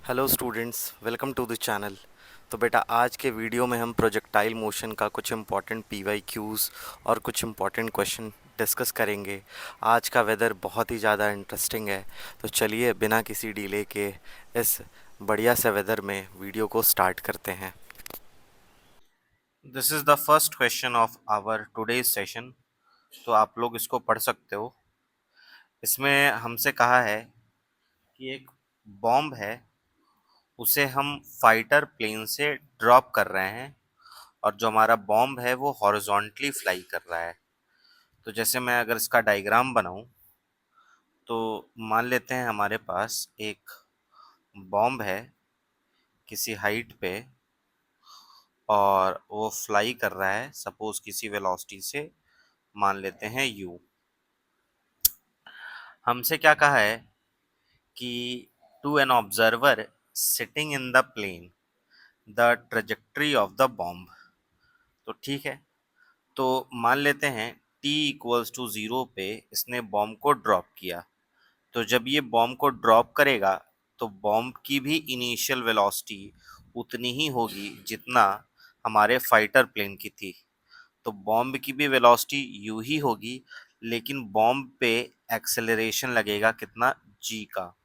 Hello students, welcome to the channel. तो बेटा, आज के वीडियो में हम प्रोजेक्टाइल मोशन का कुछ इम्पॉर्टेंट पीवाईक्यूज़ और कुछ इम्पॉर्टेंट क्वेश्चन डिस्कस करेंगे। आज का वेदर बहुत ही ज़्यादा इंटरेस्टिंग है, तो चलिए बिना किसी डिले के इस बढ़िया से वेदर में वीडियो को स्टार्ट करते हैं। This is the first question of our today's session. तो आप लोग इसको पढ़ सकते हो। इसमें हमसे कहा है कि एक बॉम्ब है, उसे हम फाइटर प्लेन से ड्रॉप कर रहे हैं और जो हमारा बॉम्ब है वो हॉरिजॉन्टली फ्लाई कर रहा है। तो जैसे मैं अगर इसका डायग्राम बनाऊं तो मान लेते हैं हमारे पास एक बॉम्ब है किसी हाइट पे और वो फ्लाई कर रहा है, सपोज किसी वेलोसिटी से, मान लेते हैं u। हमसे क्या कहा है कि to an observer sitting in the plane the trajectory of the bomb. तो ठीक है, तो मान लेते हैं t इक्वल्स टू 0 पे इसने बॉम्ब को ड्रॉप किया। तो जब ये बॉम्ब को ड्रॉप करेगा तो बॉम्ब की भी इनिशियल वेलोसिटी उतनी ही होगी जितना हमारे फाइटर प्लेन की थी। तो बॉम्ब की भी वेलोसिटी यू ही होगी, लेकिन बॉम्ब पे एक्सेलरेशन लगेगा कितना, जी का।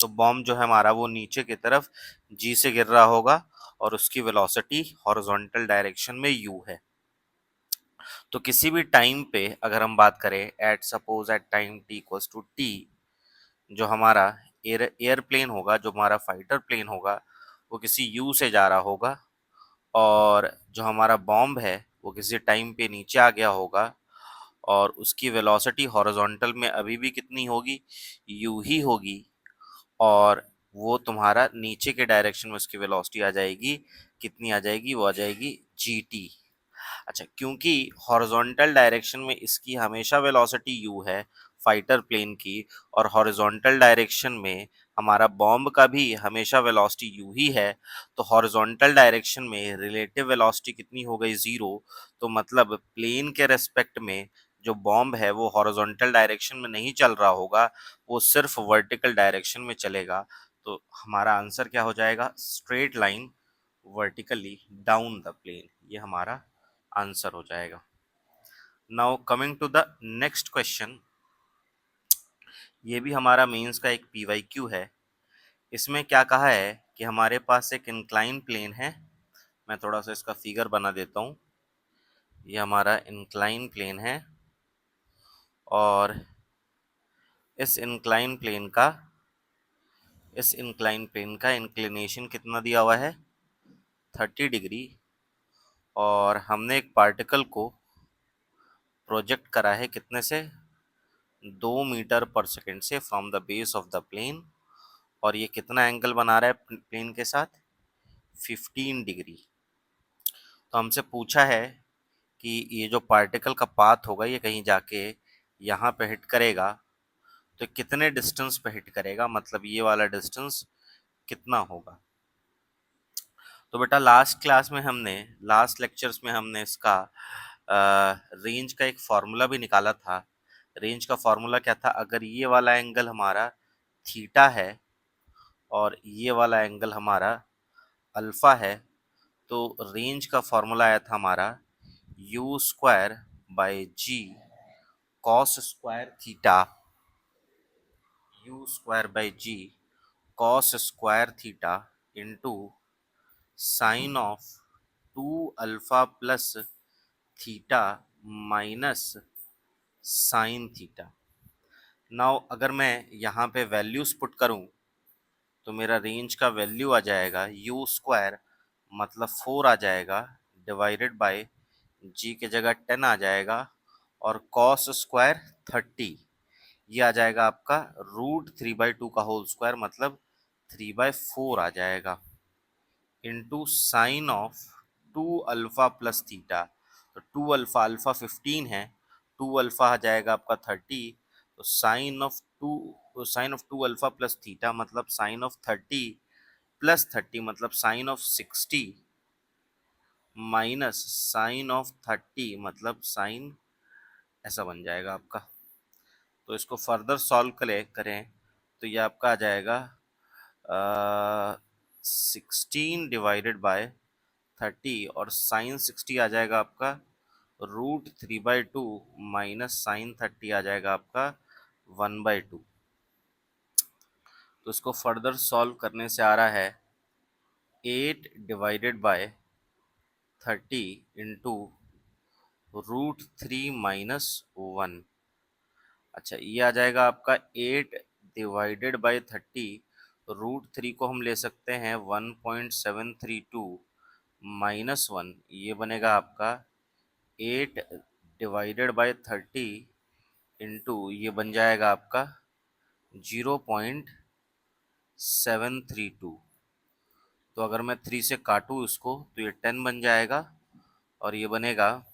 तो बॉम्ब जो है हमारा वो नीचे की तरफ जी से गिर रहा होगा और उसकी वेलोसिटी हॉरिजॉन्टल डायरेक्शन में यू है। तो किसी भी टाइम पे अगर हम बात करें at suppose at time t equals to t, जो हमारा एयरप्लेन होगा, जो हमारा फाइटर प्लेन होगा, वो किसी यू से जा रहा होगा और जो हमारा बॉम्ब है वो किसी टाइम पे नीचे आ गया होगा और उसकी वेलोसिटी हॉरिजॉन्टल में अभी भी कितनी होगी, यू ही होगी। और वो तुम्हारा नीचे के डायरेक्शन में उसकी वेलोसिटी आ जाएगी, कितनी आ जाएगी, वो आ जाएगी जी टी। अच्छा, क्योंकि हॉरिजॉन्टल डायरेक्शन में इसकी हमेशा वेलोसिटी u है फाइटर प्लेन की, और हॉरिजॉन्टल डायरेक्शन में हमारा बॉम्ब का भी हमेशा वेलोसिटी u ही है, तो हॉरिजॉन्टल डायरेक्शन में रिलेटिव वेलोसिटी कितनी हो गई, ज़ीरो। तो मतलब प्लेन के रेस्पेक्ट में जो बॉम्ब है वो हॉरिजॉन्टल डायरेक्शन में नहीं चल रहा होगा, वो सिर्फ वर्टिकल डायरेक्शन में चलेगा। तो हमारा आंसर क्या हो जाएगा, straight line vertically down the plane, ये हमारा आंसर हो जाएगा। Now coming to the next question, ये भी हमारा मेंस का एक पीवाईक्यू है। इसमें क्या कहा है कि हमारे पास एक इंक्लाइन प्लेन है। मैं थोड़ा सा इसका फिगर बना देता हूँ। ये हमारा इंक्लाइन प्लेन है और इस इंक्लाइन प्लेन का इंक्लिनेशन कितना दिया हुआ है, 30 डिग्री। और हमने एक पार्टिकल को प्रोजेक्ट करा है कितने से, 2 मीटर पर सेकेंड से from the base of the plane. और ये कितना एंगल बना रहा है प्लेन के साथ, 15 डिग्री। तो हमसे पूछा है कि ये जो पार्टिकल का पाथ होगा ये कहीं जाके यहाँ पे हिट करेगा, तो कितने डिस्टेंस पे हिट करेगा, मतलब ये वाला डिस्टेंस कितना होगा। तो बेटा, लास्ट लेक्चर्स में हमने इसका रेंज का एक फॉर्मूला भी निकाला था। रेंज का फॉर्मूला क्या था, अगर ये वाला एंगल हमारा थीटा है और ये वाला एंगल हमारा अल्फा है, तो रेंज का फॉर्मूला आया था हमारा u square by g cos square theta, u square by g cos square theta into sine of 2 alpha plus theta minus sine theta. Now अगर मैं यहाँ पे वैल्यूज पुट करूँ तो मेरा रेंज का वैल्यू आ जाएगा यू स्क्वायर मतलब 4 आ जाएगा, डिवाइडेड बाय जी के जगह 10 आ जाएगा, और कॉस स्क्वायर 30, ये आ जाएगा आपका √3/2 का होल स्क्वायर मतलब 3/4 आ जाएगा, into sine of 2 alpha plus theta. तो 2 अल्फा, अल्फा 15 है, 2 अल्फा आ जाएगा आपका 30। तो sine of 2 alpha plus theta मतलब साइन ऑफ 30 प्लस 30 मतलब sine of 60 minus sine of 30 मतलब साइन, ऐसा बन जाएगा आपका। तो इसको फर्दर सॉल्व करें तो ये आपका आ जाएगा 16 डिवाइडेड बाय 30 और साइन 60 आ जाएगा आपका √3/2 माइनस साइन 30 आ जाएगा आपका 1/2। तो इसको फर्दर सॉल्व करने से आ रहा है 8 डिवाइडेड बाय 30 इंटू √3 - 1। अच्छा, ये आ जाएगा आपका 8 डिवाइडेड बाय 30। √3 को हम ले सकते हैं 1.732 -1, ये बनेगा आपका 8 डिवाइडेड बाय 30 इंटू ये बन जाएगा आपका 0.732। तो अगर मैं 3 से काटूँ इसको तो ये 10 बन जाएगा और ये बनेगा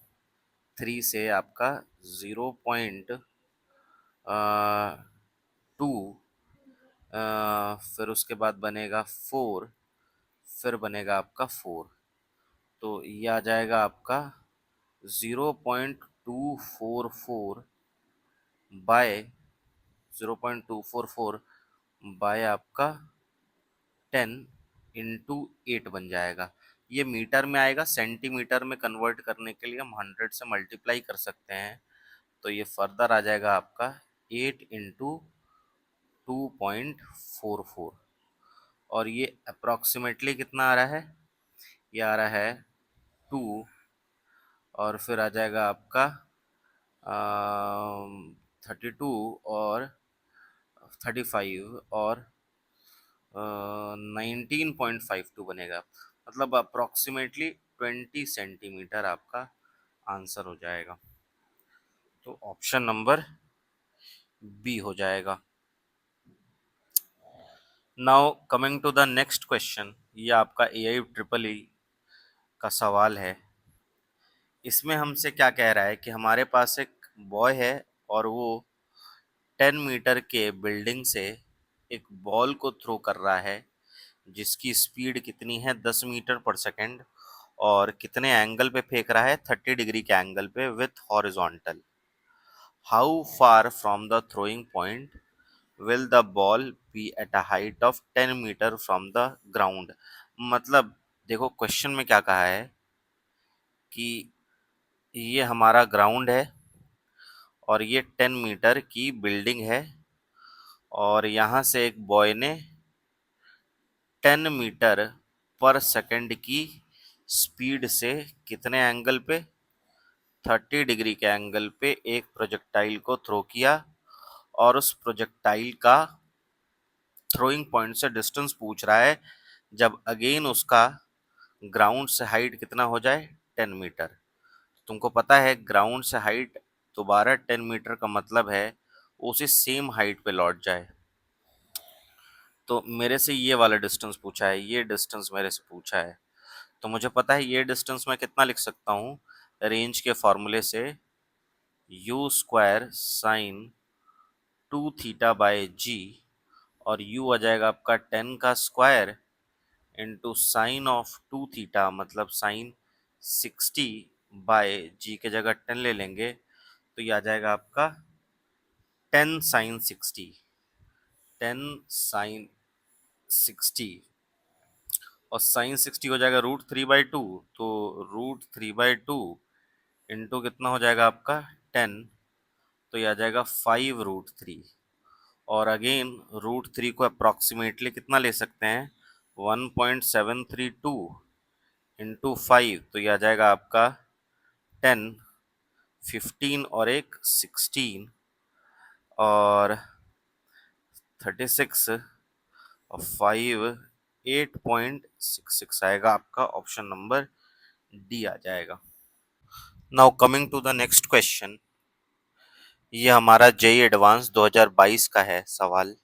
3 से आपका 0.2, फिर उसके बाद बनेगा 4, फिर बनेगा आपका 4। तो ये आ जाएगा आपका 0.244 बाय 0.244 बाय आपका 10 इंटू 8 बन जाएगा। ये मीटर में आएगा, सेंटीमीटर में कन्वर्ट करने के लिए हम 100 से मल्टीप्लाई कर सकते हैं। तो ये फर्दर आ जाएगा आपका 8 इंटू 2.44 और ये अप्रॉक्सीमेटली कितना आ रहा है, ये आ रहा है 2 और फिर आ जाएगा आपका 32 और 35 और 19.52 बनेगा। मतलब अप्रॉक्सीमेटली 20 सेंटीमीटर आपका आंसर हो जाएगा। तो ऑप्शन नंबर बी हो जाएगा। Now coming to the next question, ये आपका AIEEE का सवाल है। इसमें हमसे क्या कह रहा है कि हमारे पास एक बॉय है और वो 10 मीटर के बिल्डिंग से एक बॉल को थ्रो कर रहा है जिसकी स्पीड कितनी है 10 मीटर पर सेकेंड और कितने एंगल पे फेंक रहा है 30 डिग्री के एंगल पे with horizontal. How far from the throwing point will the ball be at a height of 10 metre from the ground. मतलब देखो क्वेश्चन में क्या कहा है कि ये हमारा ग्राउंड है और ये 10 मीटर की बिल्डिंग है और यहाँ से एक बॉय ने 10 मीटर पर सेकंड की स्पीड से कितने एंगल पे 30 डिग्री के एंगल पे एक प्रोजेक्टाइल को थ्रो किया और उस प्रोजेक्टाइल का थ्रोइंग पॉइंट से डिस्टेंस पूछ रहा है जब अगेन उसका ग्राउंड से हाइट कितना हो जाए 10 मीटर। तुमको पता है ग्राउंड से हाइट दोबारा 10 मीटर का मतलब है उसी सेम हाइट पे लौट जाए। तो मेरे से ये वाला डिस्टेंस पूछा है, ये डिस्टेंस मेरे से पूछा है, तो मुझे पता है ये डिस्टेंस मैं कितना लिख सकता हूँ रेंज के फॉर्मूले से, u² साइन 2θ/g और u आ जाएगा आपका 10 का स्क्वायर इंटू साइन ऑफ 2θ मतलब साइन 60/g के जगह 10 ले लेंगे तो ये आ जाएगा आपका 10 साइन 60, 10 साइन 60 और साइन 60 हो जाएगा √3/2, तो √3/2 इंटू कितना हो जाएगा आपका 10, तो ये आ जाएगा 5√3 और अगेन √3 को अप्रॉक्सीमेटली कितना ले सकते हैं 1.732 इंटू 5, तो ये आ जाएगा आपका 10, 15 और एक 16 और 36 और 5 8.66 आएगा आपका ऑप्शन नंबर डी आ जाएगा। Now coming to the next question, ये हमारा जेईई एडवांस 2022 का है सवाल।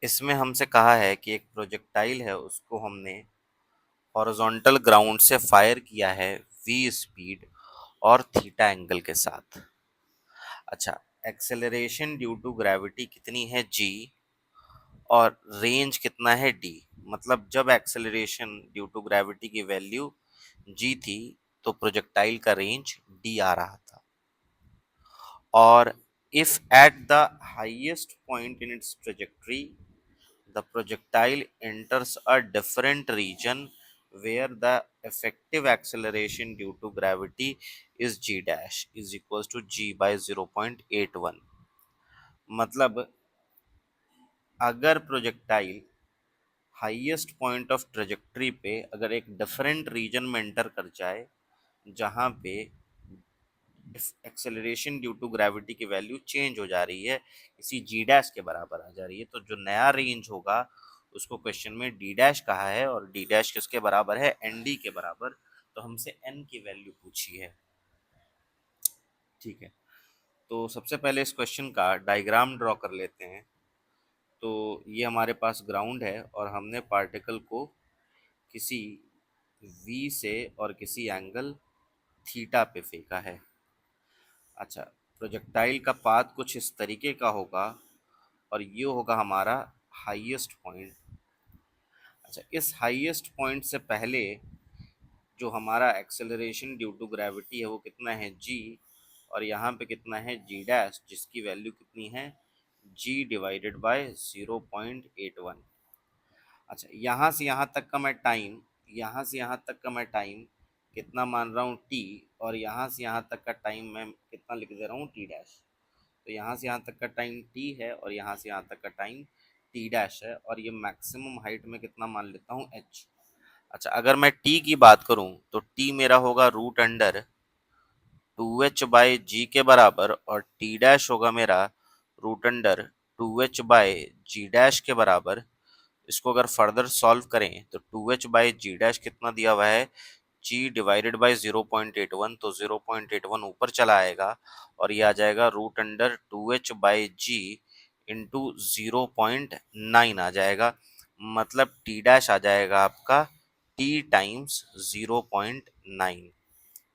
इसमें हमसे कहा है कि एक प्रोजेक्टाइल है उसको हमने हॉरिजॉन्टल ग्राउंड से फायर किया है v स्पीड और थीटा एंगल के साथ। अच्छा, एक्सेलरेशन ड्यू टू ग्रेविटी कितनी है g और रेंज कितना है d। मतलब जब एक्सेलरेशन ड्यू टू ग्रेविटी की वैल्यू g थी तो प्रोजेक्टाइल का रेंज d आ रहा था और if at the highest point in its trajectory the projectile enters a different region where the effective acceleration due to gravity is g dash is equals to g by 0.81। मतलब अगर projectile highest point of trajectory पे अगर एक different reason में enter कर जाए जहाँ पे एक्सेलरेशन ड्यू टू ग्रेविटी की वैल्यू चेंज हो जा रही है, इसी जी डैश के बराबर आ जा रही है, तो जो नया रेंज होगा उसको क्वेश्चन में डी डैश कहा है और डी डैश किसके बराबर है, एन डी के बराबर। तो हमसे एन की वैल्यू पूछी है। ठीक है, तो सबसे पहले इस क्वेश्चन का डायग्राम ड्रॉ कर लेते हैं। तो ये हमारे पास ग्राउंड है और हमने पार्टिकल को किसी वी से और किसी एंगल थीटा पे फेंका है। अच्छा, प्रोजेक्टाइल का पाथ कुछ इस तरीके का होगा और ये होगा हमारा हाईएस्ट पॉइंट। अच्छा, इस हाईएस्ट पॉइंट से पहले जो हमारा एक्सेलरेशन ड्यू टू ग्रेविटी है वो कितना है, जी, और यहाँ पे कितना है, जी डैश, जिसकी वैल्यू कितनी है, जी डिवाइडेड बाय 0.81। अच्छा, यहाँ से यहाँ तक का मैं टाइम, यहाँ से यहाँ तक का मैं टाइम कितना मान रहा हूँ, टी, और यहाँ से यहाँ तक का टाइम मैं कितना लिख दे रहा हूँ, टी डैश। तो यहाँ से यहाँ तक का टाइम टी है और यहाँ से यहाँ तक का टाइम टी डैश है, और ये मैक्सिमम हाइट में कितना मान लेता हूँ, एच। अच्छा, अगर मैं टी की बात करूँ तो टी मेरा होगा रूट अंडर 2h बाई जी के बराबर, और टी डैश होगा मेरा root under 2h by g dash के बराबर। इसको अगर फर्दर सॉल्व करें तो 2h बाई जी डैश कितना दिया हुआ है, जी डिवाइडेड बाई 0.81, तो 0.81 ऊपर चला आएगा और ये आ जाएगा root under 2h by g into 0.9 आ जाएगा। मतलब टी डैश आ जाएगा आपका टी टाइम्स 0.9।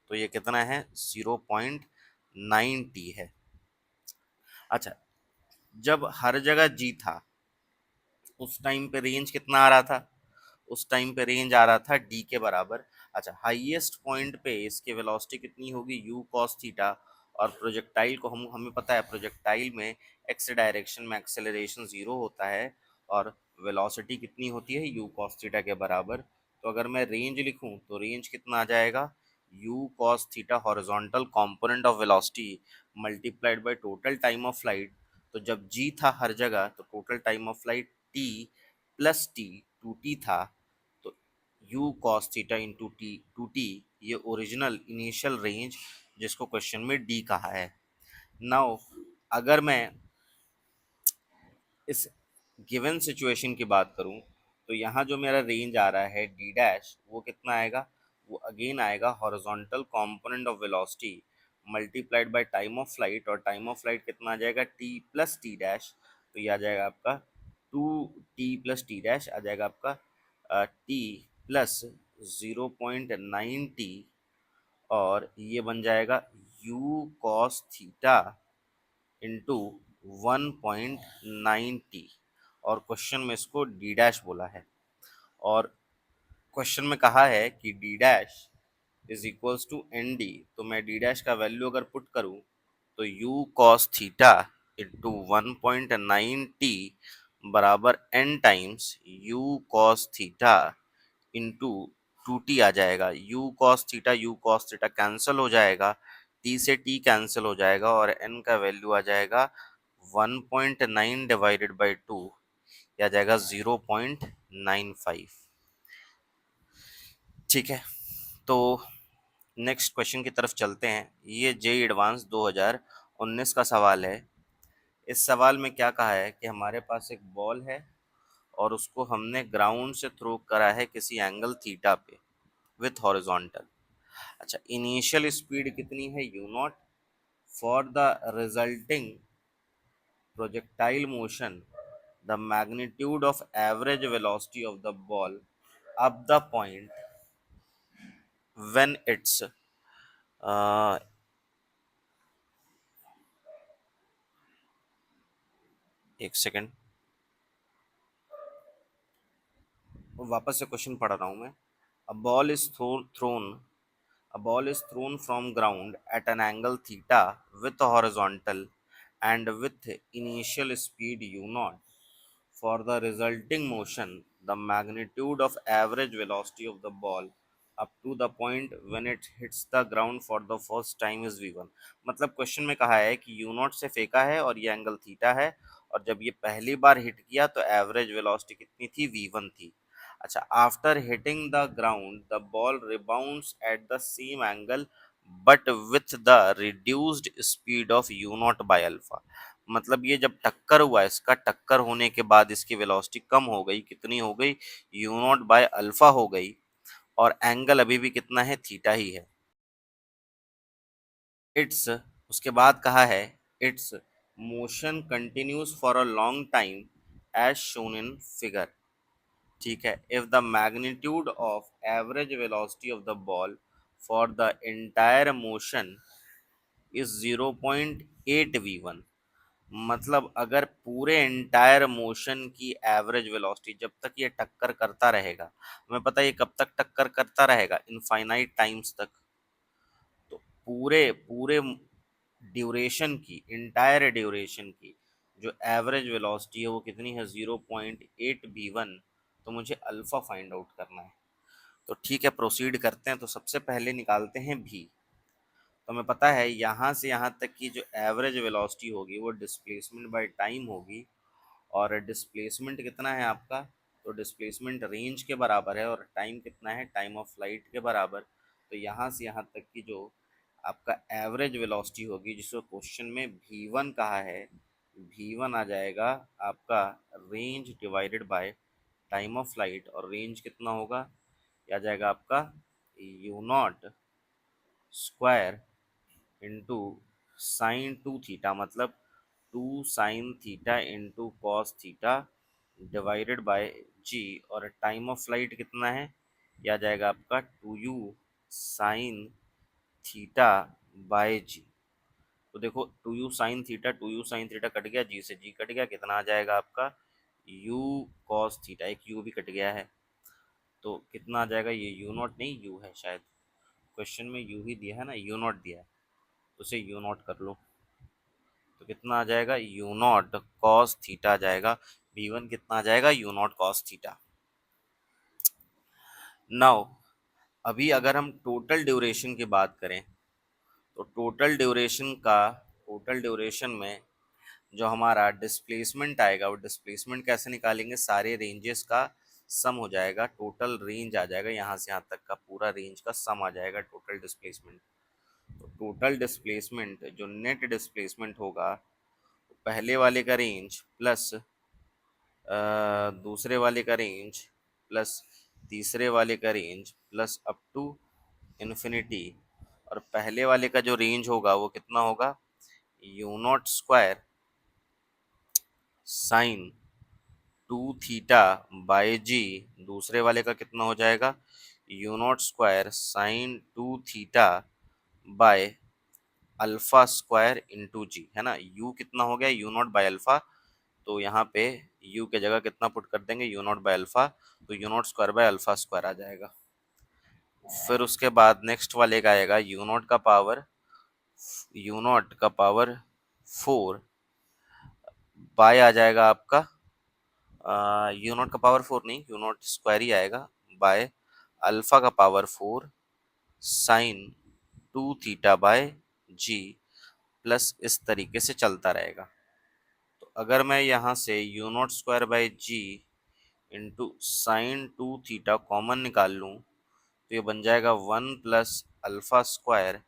तो ये कितना है, 0.9 टी है। अच्छा, जब हर जगह जी था उस टाइम पे रेंज कितना आ रहा था, उस टाइम पे रेंज आ रहा था डी के बराबर। अच्छा, हाईएस्ट पॉइंट पे इसकी वेलोसिटी कितनी होगी, यू कॉस थीटा, और प्रोजेक्टाइल को हमें पता है प्रोजेक्टाइल में एक्स डायरेक्शन में एक्सेलरेशन जीरो होता है और वेलोसिटी कितनी होती है, यू कॉस थीटा के बराबर। तो अगर मैं रेंज लिखूं तो रेंज कितना आ जाएगा, u cos theta horizontal component of velocity multiplied by total time of flight. तो जब जी था हर जगह तो total time of flight t plus t, two t था, तो u cos theta into t, two t, ये ओरिजिनल इनिशियल रेंज जिसको क्वेश्चन में डी कहा है। नाउ अगर मैं इस गिवन सिचुएशन की बात करूं तो यहाँ जो मेरा रेंज आ रहा है डी डैश, वो कितना आएगा, वो अगेन आएगा horizontal component of velocity multiplied by time of flight, और टाइम ऑफ फ्लाइट कितना आ जाएगा, टी प्लस टी डैश। तो ये आ जाएगा आपका two t plus t dash, आ जाएगा आपका टी प्लस 0.9 टी, और ये बन जाएगा u cos theta into 1.9 T, और क्वेश्चन में इसको डी डैश बोला है। और क्वेश्चन में कहा है कि d dash is equals to n d, तो मैं डी डैश का वैल्यू अगर पुट करूं तो u cos theta into 1.9 t बराबर n times u cos theta into two t आ जाएगा। यू कॉस थीटा कैंसिल हो जाएगा, टी से टी कैंसिल हो जाएगा, और एन का वैल्यू आ जाएगा 1.9 डिवाइडेड बाई टू, आ जाएगा 0.95। ठीक है, तो नेक्स्ट क्वेश्चन की तरफ चलते हैं। ये जे एडवांस 2019 का सवाल है। इस सवाल में क्या कहा है कि हमारे पास एक बॉल है और उसको हमने ग्राउंड से थ्रो करा है किसी एंगल थीटा पे विथ हॉरिजॉन्टल। अच्छा, इनिशियल स्पीड कितनी है, you not, for the resulting projectile motion the magnitude of average velocity of the ball up the point when it's uh, एक सेकेंड, वापस से क्वेश्चन पढ़ रहा हूँ मैं। A ball is throne A ball is thrown from ground at an angle theta with a horizontal and with initial speed u naught. For the resulting motion, the magnitude of average velocity of the ball up to the point when it hits the ground for the first time is v1। मतलब question में कहा है कि u not से फेंका है और ये एंगल थीटा है, और जब ये पहली बार हिट किया तो एवरेज वेलोसिटी कितनी थी, v1 थी। अच्छा, after hitting the ground the ball rebounds at the same angle but with the reduced speed of u not by alpha. मतलब ये जब टक्कर हुआ, इसका टक्कर होने के बाद इसकी वेलोसिटी कम हो गई, कितनी हो गई, u नॉट बाय अल्फा हो गई, और एंगल अभी भी कितना है, थीटा ही है। इट्स, उसके बाद कहा है, its motion continues for a long time as shown in figure. ठीक है, if the magnitude of average velocity of the ball for the entire motion is 0.8 v1। मतलब अगर पूरे एंटायर मोशन की एवरेज वेलोसिटी, जब तक ये टक्कर करता रहेगा, हमें पता है ये कब तक टक्कर करता रहेगा, इनफाइनाइट टाइम्स तक। तो पूरे पूरे ड्यूरेशन की, इंटायर ड्यूरेशन की जो एवरेज वेलोसिटी है वो कितनी है, 0.8 v1। तो मुझे अल्फा फाइंड आउट करना है। तो ठीक है, प्रोसीड करते हैं। तो सबसे पहले निकालते हैं भी। तो हमें पता है यहाँ से यहाँ तक की जो एवरेज वेलोसिटी होगी वो डिस्प्लेसमेंट बाय टाइम होगी। और डिस्प्लेसमेंट कितना है आपका, तो डिस्प्लेसमेंट रेंज के बराबर है, और टाइम कितना है, टाइम ऑफ फ्लाइट के बराबर। तो यहाँ से यहाँ तक की जो आपका एवरेज वेलोसिटी होगी, जिसको क्वेश्चन में v1 कहा है, v1 आ जाएगा आपका range divided by time of flight. और रेंज कितना होगा, आ जाएगा आपका u not square into sine two theta, मतलब 2 sin theta into cos theta divided by g. और टाइम ऑफ फ्लाइट कितना है, यह आ जाएगा आपका 2u sin थीटा बाय जी। तो देखो 2u sin theta, 2u sin theta cut गया, जी से जी कट गया, कितना आ जाएगा आपका u cos थीटा, एक u भी कट गया है। तो कितना आ जाएगा, ये u नॉट नहीं, u है शायद, क्वेश्चन में u ही दिया है ना, u नॉट दिया है, तो उसे u नॉट कर लो। तो कितना आ जाएगा, u नॉट कॉस थीटा आ जाएगा। v1 कितना आ जाएगा, u not cos theta. Now अभी अगर हम टोटल ड्यूरेशन की बात करें, तो टोटल ड्यूरेशन में जो हमारा डिस्प्लेसमेंट आएगा, वो डिस्प्लेसमेंट कैसे निकालेंगे, सारे रेंजेस का सम हो जाएगा, टोटल रेंज आ जाएगा, यहाँ से यहाँ तक का पूरा रेंज का सम आ जाएगा टोटल डिस्प्लेसमेंट। तो टोटल डिस्प्लेसमेंट जो नेट डिस्प्लेसमेंट होगा, पहले वाले का रेंज प्लस दूसरे वाले का रेंज प्लस तीसरे वाले का range plus up to infinity. और पहले वाले का जो रेंज होगा वो कितना होगा, u not square sine 2 theta by g. दूसरे वाले का कितना हो जाएगा, u not square sine 2 theta by alpha square into g, है ना। u कितना हो गया, u नॉट बाय अल्फा, तो यहाँ पे u के जगह कितना पुट कर देंगे, u नॉट बाय अल्फा, तो u not square by alpha square आ जाएगा। फिर उसके बाद नेक्स्ट वाले का आएगा u नॉट का पावर 4 बाय आ जाएगा आपका u नॉट का पावर 4 नहीं, u नॉट स्क्वायर ही आएगा, बाय अल्फा का power 4 sine 2 theta by g, plus इस तरीके से चलता रहेगा। तो अगर मैं यहाँ से u not square by g into sine 2 theta common निकाल लूँ, तो ये बन जाएगा 1 plus alpha square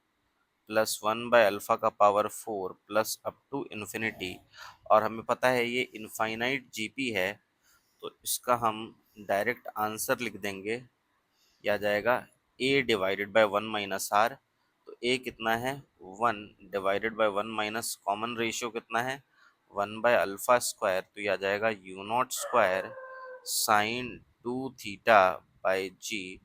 plus 1 by alpha का power 4 plus up to infinity. और हमें पता है ये इनफाइनाइट जीपी है, तो इसका हम डायरेक्ट आंसर लिख देंगे, यह आ जाएगा a डिवाइडेड बाय 1 - r। तो a कितना है, 1 डिवाइडेड बाय 1 - कॉमन रेशियो कितना है, 1 बाय अल्फा स्क्वायर, तो ये आ जाएगा u not square sine 2 theta by g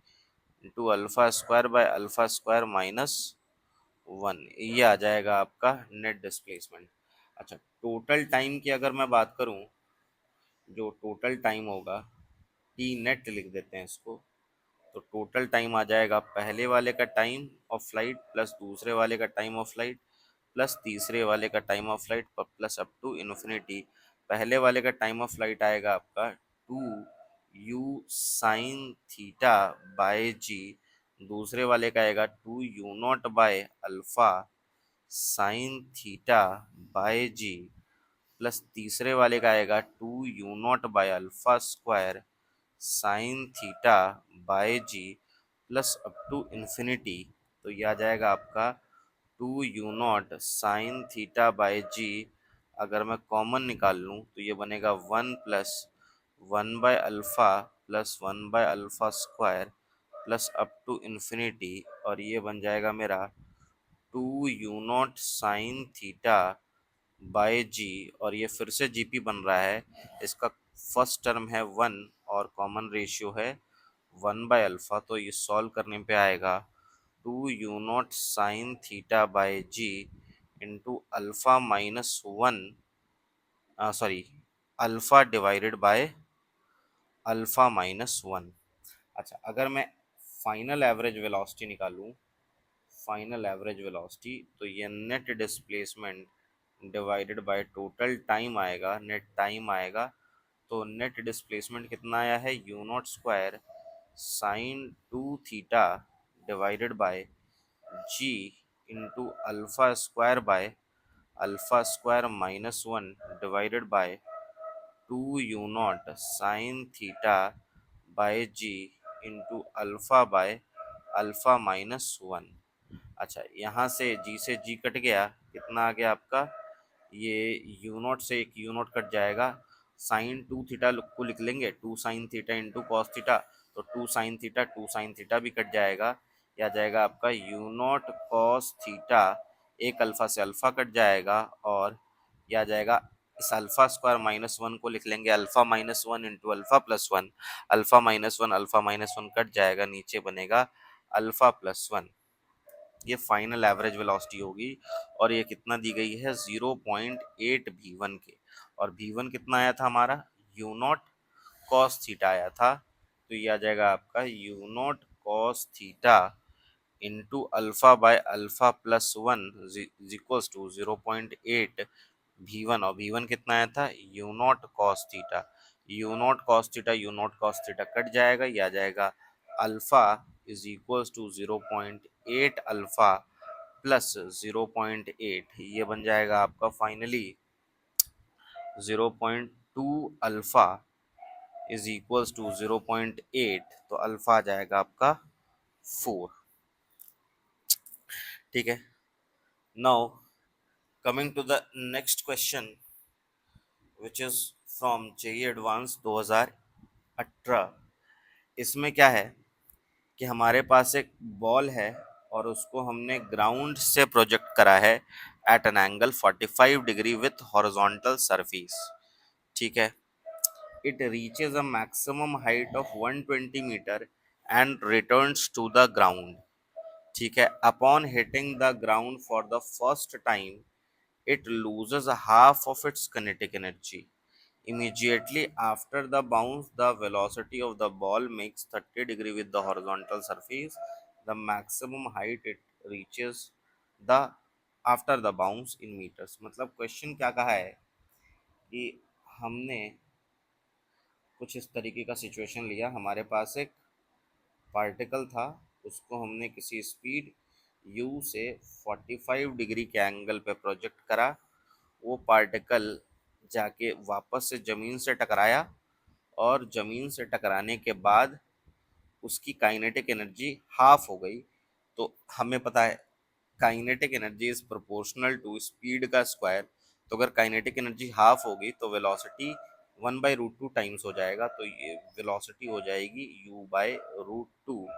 into alpha square by alpha square -1। ये आ जाएगा आपका नेट डिस्प्लेसमेंट। अच्छा, टोटल टाइम की अगर मैं बात करूं, जो टोटल टाइम होगा, टी नेट लिख देते हैं इसको। तो टोटल टाइम आ जाएगा पहले वाले का टाइम ऑफ फ्लाइट प्लस दूसरे वाले का टाइम ऑफ फ्लाइट प्लस तीसरे वाले का time of flight plus up to infinity. पहले वाले का टाइम ऑफ फ्लाइट आएगा आपका 2u sin थीटा/g, दूसरे वाले का आएगा 2u0/अल्फा sin थीटा/g, प्लस तीसरे वाले का आएगा 2u0/अल्फा² sin थीटा/g, प्लस अप टू इन्फिनिटी। तो ये आ जाएगा आपका 2u0 sin थीटा/g। अगर मैं कॉमन निकाल लूँ तो ये बनेगा 1 प्लस 1/अल्फा प्लस 1/अल्फा² प्लस अप टू इन्फिनिटी, और ये बन जाएगा मेरा 2u0 sin थीटा/g, और ये फिर से जीपी बन रहा है। इसका फर्स्ट टर्म है 1 और कॉमन रेशियो है 1/अल्फा, तो ये सॉल्व करने पे आएगा 2u0 sin थीटा/g into alpha minus 1, sorry, alpha divided by alpha minus 1। अच्छा, अगर मैं फाइनल एवरेज वेलोसिटी निकालूं, फाइनल एवरेज वेलोसिटी, तो ये net displacement divided by total time आएगा, नेट टाइम आएगा। तो नेट डिस्प्लेसमेंट कितना आया है, u0² sin 2 theta divided by g into alpha square minus 1 divided by 2u0 sin थीटा/g इंटू अल्फा माइनस 1। अच्छा, यहाँ से g से g कट गया, कितना आ गया आपका, ये u0 से एक u0 कट जाएगा, sin 2 थीटा को लिख लेंगे 2 sin theta into cos theta, तो 2 sin थीटा भी कट जाएगा। यह आ जाएगा आपका u0 cos थीटा, एक अल्फा से अल्फा कट जाएगा, और यह आ जाएगा इस अल्फा² माइनस 1 को लिख लेंगे alpha minus 1 into alpha plus 1, alpha minus 1 cut जाएगा, नीचे बनेगा अल्फा प्लस 1। ये फाइनल एवरेज वेलोसिटी होगी, और ये कितना दी गई है, 0.8 v1 के, और v1 कितना आया था हमारा, u0 cos थीटा आया था। तो ये आ जाएगा आपका u0 cos theta into alpha by alpha plus 1 equals to 0.8 v1, और v1 कितना आया था, u0 cos theta, u0 cos theta cut जाएगा, ये आ जाएगा alpha is equals to 0.8 alpha plus 0.8, ये बन जाएगा आपका finally 0.2 alpha is equals to 0.8, तो अल्फा आ जाएगा आपका 4। ठीक है, now coming to the next question which is from JEE advance 2018। इसमें क्या है कि हमारे पास एक बॉल है, और उसको हमने ग्राउंड से प्रोजेक्ट करा है at an angle 45 degree with horizontal surface. ठीक है, it reaches a maximum height of 120 meter and returns to the ground। ठीक है, upon hitting the ground for the first time it loses half of its kinetic energy। Immediately after the bounce the velocity of the ball makes 30 degree with the horizontal surface। the maximum height it reaches the after the bounce in meters। मतलब question क्या कहा है कि हमने कुछ इस तरीके का सिचुएशन लिया, हमारे पास एक पार्टिकल था, उसको हमने किसी स्पीड u से 45 डिग्री के एंगल पे प्रोजेक्ट करा। वो पार्टिकल जाके वापस से ज़मीन से टकराया, और ज़मीन से टकराने के बाद उसकी काइनेटिक एनर्जी हाफ हो गई। तो हमें पता है kinetic energy is proportional to speed का स्क्वायर। तो अगर काइनेटिक एनर्जी हाफ होगी तो वेलोसिटी 1/√2 टाइम्स हो जाएगा, तो ये वेलोसिटी हो जाएगी u/√2।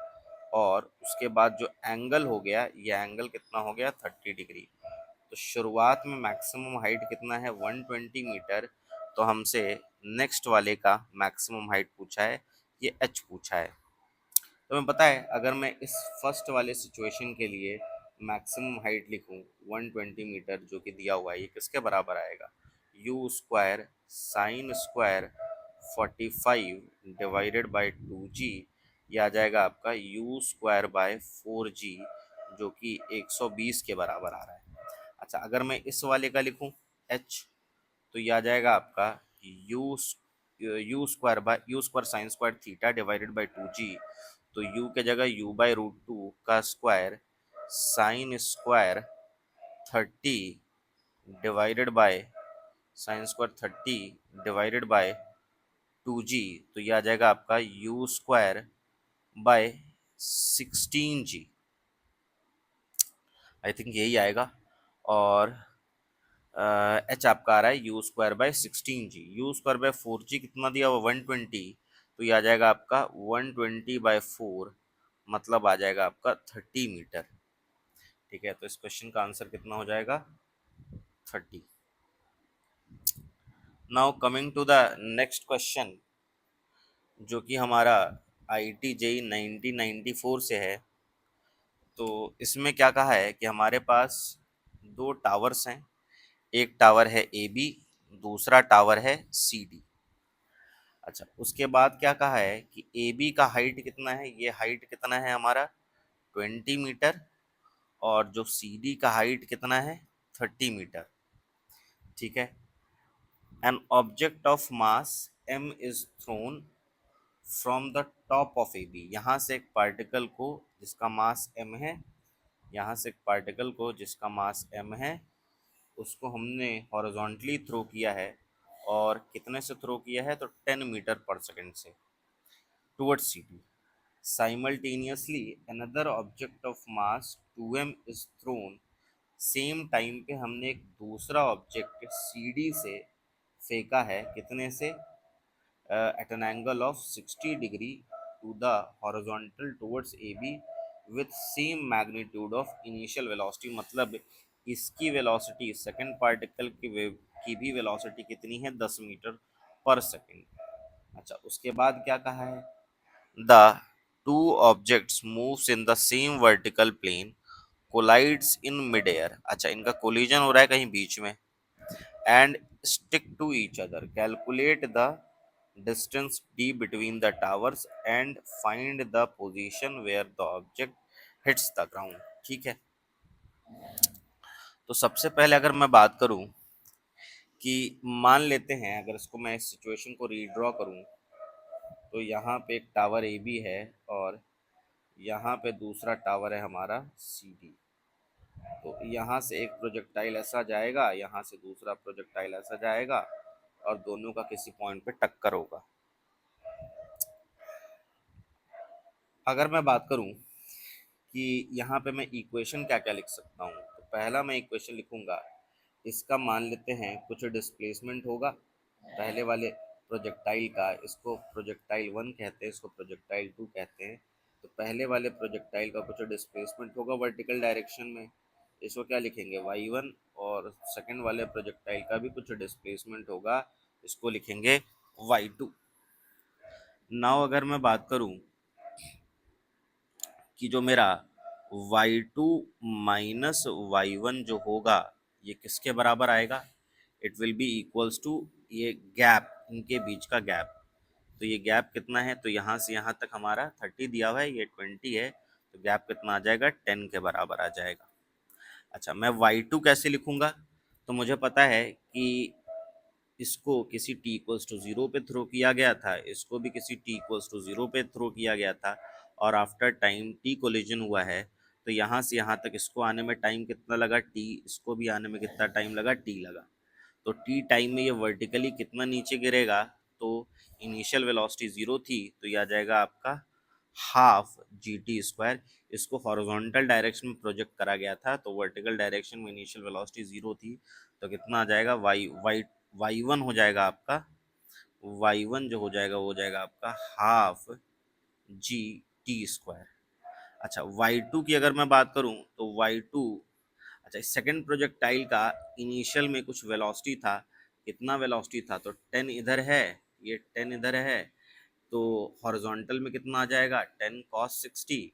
और उसके बाद जो एंगल हो गया, ये एंगल कितना हो गया, 30 डिग्री। तो शुरुआत में मैक्सिमम हाइट कितना है, 120 मीटर। तो हमसे नेक्स्ट वाले का मैक्सिमम हाइट पूछा है, ये h पूछा है। तो मैं पता है अगर मैं इस फर्स्ट वाले सिचुएशन के लिए मैक्सिमम हाइट लिखूं 120 मीटर जो कि दिया हुआ है, ये किसके बराबर आएगा, u² sin² 45 divided by 2g। ये आ जाएगा आपका u²/4g जो कि 120 के बराबर आ रहा है। अच्छा, अगर मैं इस वाले का लिखूं h, तो ये आ जाएगा आपका u square sine square theta divided by 2g। तो u के जगह u/√2 का square sine square 30 divided by sine square 30 divided bye 2g। तो ये आ जाएगा आपका u square by 16g। I think यही आएगा। और एच आपका आ रहा है u square by 16g। You square by 4g कितना दिया हुआ 120। तो ये आ जाएगा आपका 120/4, मतलब आ जाएगा आपका 30 मीटर। ठीक है, तो इस क्वेश्चन का आंसर कितना हो जाएगा 30। Now coming to the next question, जो कि हमारा IIT JEE 1994 से है। तो इसमें क्या कहा है कि हमारे पास दो टावर्स हैं, एक टावर है AB, दूसरा टावर है CD। अच्छा, उसके बाद क्या कहा है कि AB का हाइट कितना है, ये हाइट कितना है हमारा 20 मीटर, और जो CD का हाइट कितना है 30 मीटर। ठीक है, an object of mass M is throne from the top of AB। यहाँ से एक पार्टिकल को जिसका मास M है, यहाँ से एक पार्टिकल को जिसका मास M है, उसको हमने हॉरिजॉन्टली थ्रो किया है। और कितने से थ्रो किया है, तो 10 मीटर पर सेकंड से towards CD। Simultaneously another object of mass 2m is throne. Same time पे हमने एक दूसरा ऑब्जेक्ट CD से फेंका है, कितने से, at an angle of 60 degree to the horizontal towards AB with same magnitude of initial velocity। मतलब इसकी वेलोसिटी सेकंड पार्टिकल की भी वेलोसिटी कितनी है 10 मीटर पर सेकंड। अच्छा, उसके बाद क्या कहा है, the two objects moves in the same vertical plane collides in mid air. अच्छा, इनका कोलिजन हो रहा है कहीं बीच में, and stick to each other। Calculate the distance d between the towers and find the position where the object hits the ground। ठीक है, तो सबसे पहले अगर मैं बात करूं कि मान लेते हैं, अगर इसको मैं इस सिचुएशन को रीड्रॉ करूं, तो यहाँ पे एक टावर ए बी है और यहाँ पे दूसरा टावर है हमारा सी डी। तो यहाँ से एक प्रोजेक्टाइल ऐसा जाएगा, यहाँ से दूसरा प्रोजेक्टाइल ऐसा जाएगा, और दोनों का किसी पॉइंट पे टक्कर होगा। अगर मैं बात करूं कि यहाँ पे मैं इक्वेशन क्या क्या लिख सकता हूँ, तो पहला मैं इक्वेशन लिखूंगा, इसका मान लेते हैं कुछ डिस्प्लेसमेंट होगा पहले वाले प्रोजेक्टाइल का, इसको प्रोजेक्टाइल 1 कहते हैं, इसको प्रोजेक्टाइल 2 कहते हैं। तो पहले वाले प्रोजेक्टाइल का कुछ डिस्प्लेसमेंट होगा वर्टिकल डायरेक्शन में, इसको क्या लिखेंगे y1। और सेकंड वाले प्रोजेक्टाइल का भी कुछ डिस्प्लेसमेंट होगा, इसको लिखेंगे y2। नाउ अगर मैं बात करूं कि जो मेरा y2 माइनस y1 जो होगा, ये किसके बराबर आएगा, it will be equals to ये गैप, इनके बीच का गैप। तो ये गैप कितना है, तो यहाँ से यहाँ तक हमारा 30 दिया हुआ है, ये 20 है, तो गैप कितना आ जाएगा 10 के बराबर आ जाएगा। अच्छा, मैं y2 कैसे लिखूंगा, तो मुझे पता है कि इसको किसी t इक्वल्स टू 0 पे थ्रो किया गया था, इसको भी किसी t इक्वल्स टू 0 पे थ्रो किया गया था, और आफ्टर टाइम t कोलिजन हुआ है। तो यहाँ से यहाँ तक इसको आने में टाइम कितना लगा t, इसको भी आने में कितना टाइम लगा t लगा। तो t टाइम में ये वर्टिकली कितना नीचे गिरेगा, तो इनिशियल वेलोसिटी 0 थी, तो ये आ जाएगा आपका हाफ GT²। इसको हॉरिजॉन्टल डायरेक्शन में प्रोजेक्ट करा गया था, तो वर्टिकल डायरेक्शन में इनिशियल वेलोसिटी 0 थी, तो कितना आ जाएगा y1 हो जाएगा आपका, y1 जो हो जाएगा वो हो जाएगा आपका हाफ GT²। अच्छा, y2 की अगर मैं बात करूं, तो y2, अच्छा इस सेकंड प्रोजेक्टाइल का इनिशियल में कुछ वेलोसिटी था, कितना वेलोसिटी था, तो 10 इधर है, ये 10 इधर है, तो हॉरिजॉन्टल में कितना आ जाएगा 10 cos 60,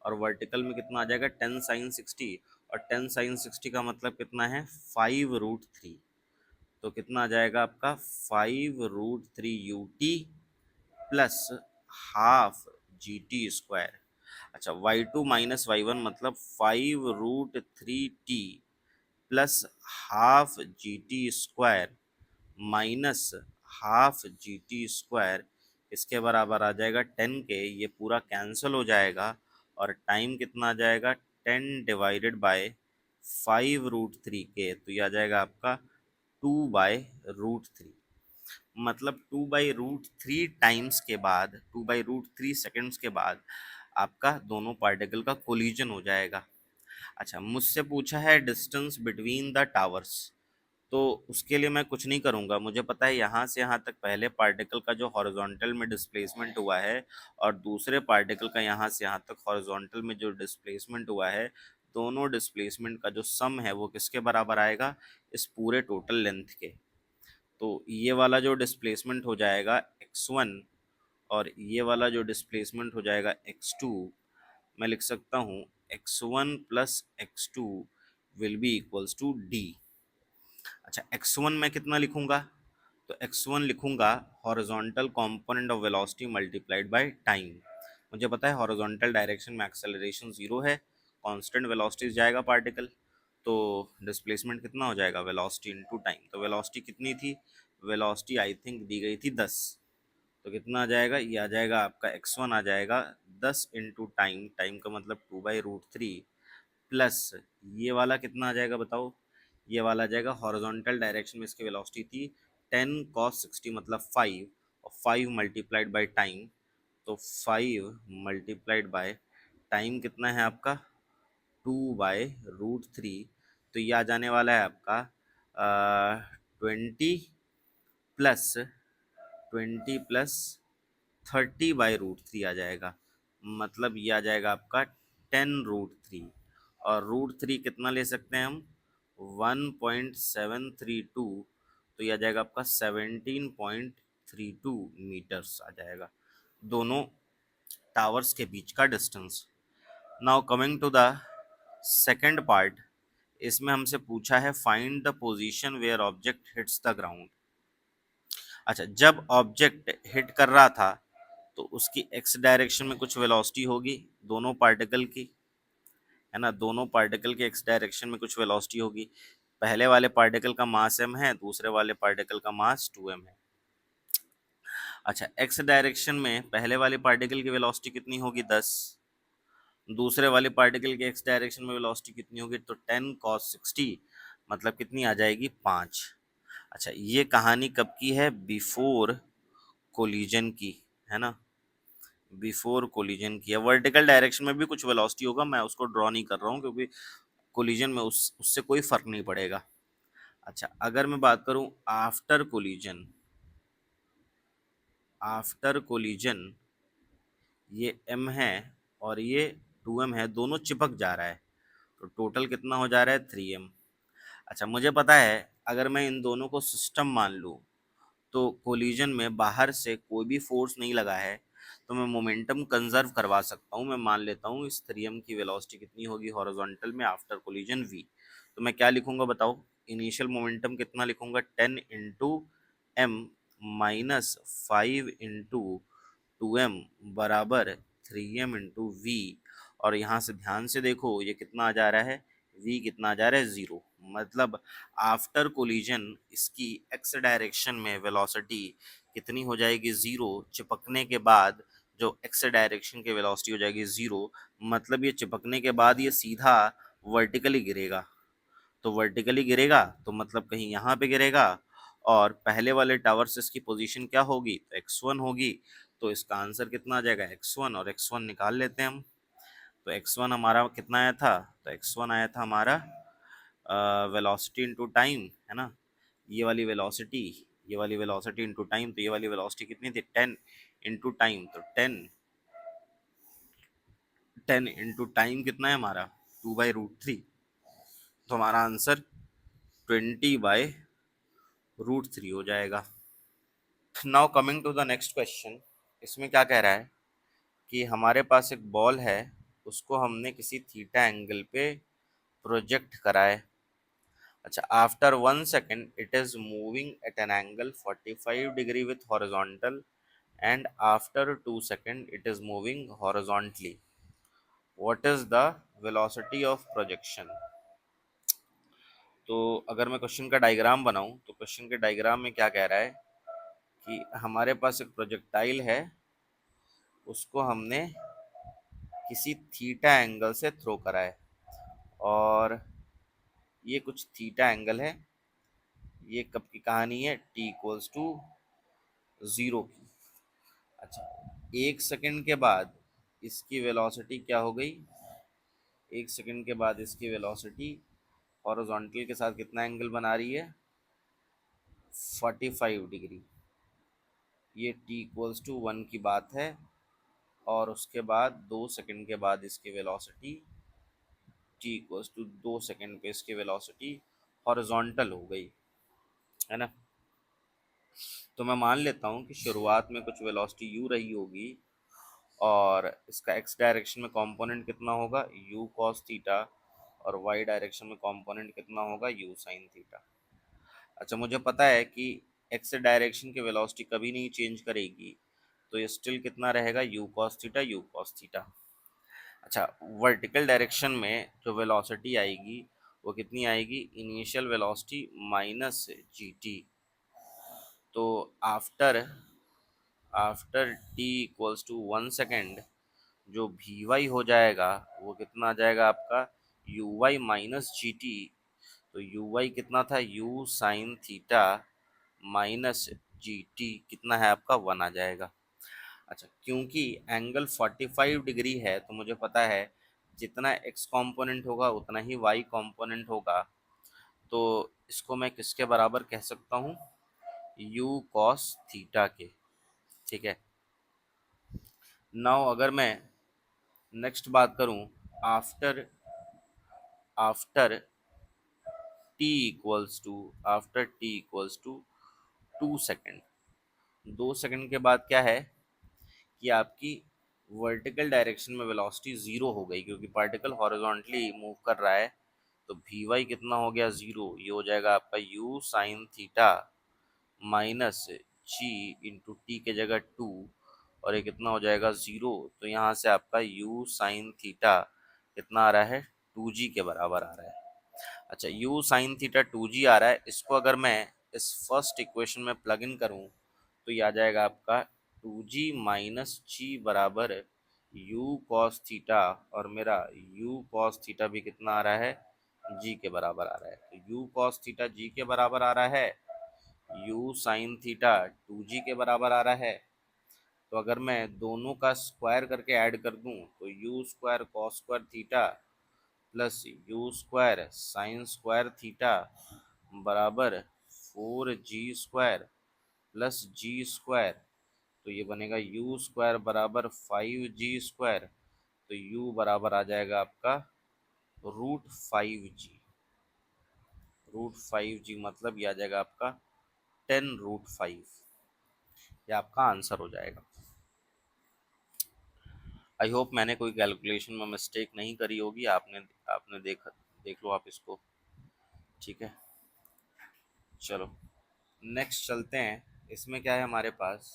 और वर्टिकल में कितना आ जाएगा 10 sin 60। और 10 sin 60 का मतलब कितना है 5√3। तो कितना आ जाएगा आपका 5√3 UT प्लस हाफ GT²। अच्छा, y2 माइनस y1 मतलब 5√3T plus half GT² minus half g t square, इसके बराबर आ जाएगा 10 के, ये पूरा कैंसिल हो जाएगा और टाइम कितना आ जाएगा 10 डिवाइडेड बाय 5√3 के, तो ये आ जाएगा आपका 2/√3। मतलब 2/√3 टाइम्स के बाद, 2/√3 सेकेंड्स के बाद आपका दोनों पार्टिकल का कोलिजन हो जाएगा। अच्छा, मुझसे पूछा है डिस्टेंस बिटवीन द टावर्स, तो उसके लिए मैं कुछ नहीं करूँगा। मुझे पता है यहाँ से यहाँ तक पहले पार्टिकल का जो हॉरिजॉन्टल में डिस्प्लेसमेंट हुआ है और दूसरे पार्टिकल का यहाँ से यहाँ तक हॉरिजॉन्टल में जो डिस्प्लेसमेंट हुआ है, दोनों डिस्प्लेसमेंट का जो सम है वो किसके बराबर आएगा, इस पूरे टोटल लेंथ के। तो ये वाला जो डिस्प्लेसमेंट हो जाएगा x1 और ये वाला जो डिस्प्लेसमेंट हो जाएगा x2, मैं लिख सकता हूँ x1 plus x2 will be equals to d। अच्छा, x1 मैं कितना लिखूंगा, तो x1 लिखूंगा horizontal component of velocity multiplied by time. मुझे पता है हॉरिजॉन्टल डायरेक्शन में एक्सेलरेशन 0 है, कांस्टेंट वेलोसिटी जाएगा पार्टिकल, तो डिस्प्लेसमेंट कितना हो जाएगा, वेलोसिटी इनटू टाइम। तो वेलोसिटी कितनी थी, वेलोसिटी आई थिंक दी गई थी 10, तो कितना आ जाएगा, ये आ जाएगा आपका x1 आ जाएगा 10 इंटू टाइम, टाइम का मतलब 2/√3, प्लस ये वाला कितना आ जाएगा बताओ, ये वाला आ जाएगा हॉरिजॉन्टल डायरेक्शन में इसकी वेलोसिटी थी 10 cos 60 मतलब 5, और 5 मल्टीप्लाइड बाय टाइम, तो 5 मल्टीप्लाइड बाय टाइम कितना है आपका 2/√3, तो ये आ जाने वाला है आपका 20 प्लस 30 आ जाएगा, मतलब ये आ जाएगा आपका 10√3, और √3 कितना ले सकते हैं हम, 1.732, तो ये आ जाएगा आपका 17.32 मीटर्स आ जाएगा दोनों टावर्स के बीच का distance. Now coming to the second part, इसमें हमसे पूछा है find the position where object hits the ground. अच्छा, जब ऑब्जेक्ट हिट कर रहा था तो उसकी एक्स डायरेक्शन में कुछ वेलोसिटी होगी दोनों पार्टिकल की, है ना, दोनों पार्टिकल के एक्स डायरेक्शन में कुछ वेलोसिटी होगी। पहले वाले पार्टिकल का मास m है, दूसरे वाले पार्टिकल का मास 2m है। अच्छा, एक्स डायरेक्शन में पहले वाले पार्टिकल की वेलोसिटी कितनी होगी 10, दूसरे वाले पार्टिकल के एक्स डायरेक्शन में वेलोसिटी कितनी होगी, तो 10 cos 60 मतलब कितनी आ जाएगी 5। अच्छा, ये कहानी कब की है, बिफोर कोलिजन की, है ना, बिफोर कोलिजन की है। वर्टिकल डायरेक्शन में भी कुछ वेलोसिटी होगा, मैं उसको ड्रॉ नहीं कर रहा हूँ क्योंकि कोलिजन में उससे कोई फर्क नहीं पड़ेगा। अच्छा, अगर मैं बात करूं आफ्टर कोलिजन, आफ्टर कोलिजन ये m है और ये 2m है, दोनों चिपक जा रहा है, तो टोटल कितना हो जा रहा है 3m। अच्छा, मुझे पता है अगर मैं इन दोनों को सिस्टम मान लूँ तो कोलिजन में बाहर से कोई भी फोर्स नहीं लगा है, तो मैं मोमेंटम कंजर्व करवा सकता हूँ। मैं मान लेता हूँ इस 3m की वेलोसिटी कितनी होगी हॉरिजॉन्टल में आफ्टर कोलिजन v, तो मैं क्या लिखूंगा बताओ, इनिशियल मोमेंटम कितना लिखूंगा 10 into M minus 5 into 2m बराबर 3m इंटू वी, और यहाँ से ध्यान से देखो ये कितना आ जा रहा है, v कितना आ जा रहा है 0, मतलब आफ्टर कोलिजन इसकी एक्स डायरेक्शन में वेलोसिटी कितनी हो जाएगी 0, चिपकने के बाद जो एक्स डायरेक्शन की वेलोसिटी हो जाएगी 0, मतलब ये चिपकने के बाद ये सीधा वर्टिकली गिरेगा, तो वर्टिकली गिरेगा तो मतलब कहीं यहाँ पे गिरेगा, और पहले वाले टावर से इसकी पोजीशन क्या होगी, तो x1 होगी, तो इसका आंसर कितना आ जाएगा x1, और x1 निकाल लेते हैं हम। तो x1 हमारा कितना आया था, तो x1 आया था हमारा वेलोसिटी इनटू टाइम, है ना, ये वाली वेलोसिटी, ये वाली वेलोसिटी इनटू टाइम, तो ये वाली वेलोसिटी कितनी थी 10 इंटू टाइम, तो 10 इंटू टाइम कितना है हमारा 2/√3, तो हमारा आंसर 20/√3 हो जाएगा। Now coming to the next question, इसमें क्या कह रहा है कि हमारे पास एक बॉल है, उसको हमने किसी थीटा एंगल पे प्रोजेक्ट करा है। अच्छा, after 1 second it is moving at an angle 45 degree with horizontal, and after 2 second it is moving horizontally, what is the velocity of projection. तो अगर मैं क्वेश्चन का डायग्राम बनाऊं तो क्वेश्चन के डायग्राम में क्या कह रहा है कि हमारे पास एक प्रोजेक्टाइल है, उसको हमने किसी थीटा एंगल से थ्रो करा है, और ये कुछ थीटा एंगल है। ये कब की कहानी है? t इक्वल्स टू 0 की। अच्छा, 1 सेकंड के बाद इसकी वेलोसिटी क्या हो गई? 1 सेकंड के बाद इसकी वेलोसिटी हॉरिजॉन्टल के साथ कितना एंगल बना रही है? 45 डिग्री। ये t इक्वल्स टू 1 की बात है, और उसके बाद 2 सेकंड के बाद इसकी velocity t equals to 2 second पे इसकी वेलोसिटी हॉरिजॉन्टल हो गई, है ना। तो मैं मान लेता हूँ कि शुरुआत में कुछ वेलोसिटी u रही होगी, और इसका x डायरेक्शन में कंपोनेंट कितना होगा? u cos थीटा, और y डायरेक्शन में कंपोनेंट कितना होगा? u sin theta. अच्छा, मुझे पता है कि x डायरेक्शन की वेलोसिटी कभी नहीं चेंज करेगी, तो ये स्टिल कितना रहेगा? u cos theta, u cos theta. अच्छा, वर्टिकल डायरेक्शन में जो वेलोसिटी आएगी वो कितनी आएगी? Initial velocity minus g t. तो after after t equals to 1 second जो भी वाई हो जाएगा वो कितना आ जाएगा आपका? U y minus g t. तो यू वाई कितना था? U sine theta minus g t कितना है आपका? 1 आ जाएगा। अच्छा, क्योंकि एंगल 45 डिग्री है तो मुझे पता है जितना x कंपोनेंट होगा उतना ही y कंपोनेंट होगा। तो इसको मैं किसके बराबर कह सकता हूँ? u cos थीटा के। ठीक है। नाउ अगर मैं नेक्स्ट बात करूँ, after after t equals to after t equals to 2 second, 2 second के बाद क्या है कि आपकी वर्टिकल डायरेक्शन में वेलोसिटी ज़ीरो हो गई, क्योंकि पार्टिकल हॉरिजॉन्टली मूव कर रहा है। तो वी वाई कितना हो गया? ज़ीरो। ये हो जाएगा आपका u साइन थीटा माइनस जी इंटू टी के जगह 2, और ये कितना हो जाएगा? ज़ीरो। तो यहाँ से आपका u साइन थीटा कितना आ रहा है? 2g के बराबर आ रहा है। अच्छा, u साइन थीटा 2g आ रहा है, इसको अगर मैं इस फर्स्ट इक्वेशन में प्लग इन करूँ तो ये आ जाएगा आपका 2g माइनस जी बराबर u cos थीटा, और मेरा u cos थीटा भी कितना आ रहा है? g के बराबर आ रहा है। तो u cos थीटा g के बराबर आ रहा है, u साइन थीटा 2g के बराबर आ रहा है। तो अगर मैं दोनों का स्क्वायर करके ऐड कर दूं तो u square cos square theta plus you square sine square theta बराबर 4g स्क्वायर प्लस जी स्क्वायर। तो ये बनेगा यू स्क्वायर बराबर 5g स्क्वायर। तो u बराबर आ जाएगा आपका √5g। √5g मतलब ये आ जाएगा आपका 10√5। ये आपका आंसर हो जाएगा। आई होप मैंने कोई कैलकुलेशन में मिस्टेक नहीं करी होगी। आपने आपने देख लो आप इसको। ठीक है, चलो नेक्स्ट चलते हैं। इसमें क्या है हमारे पास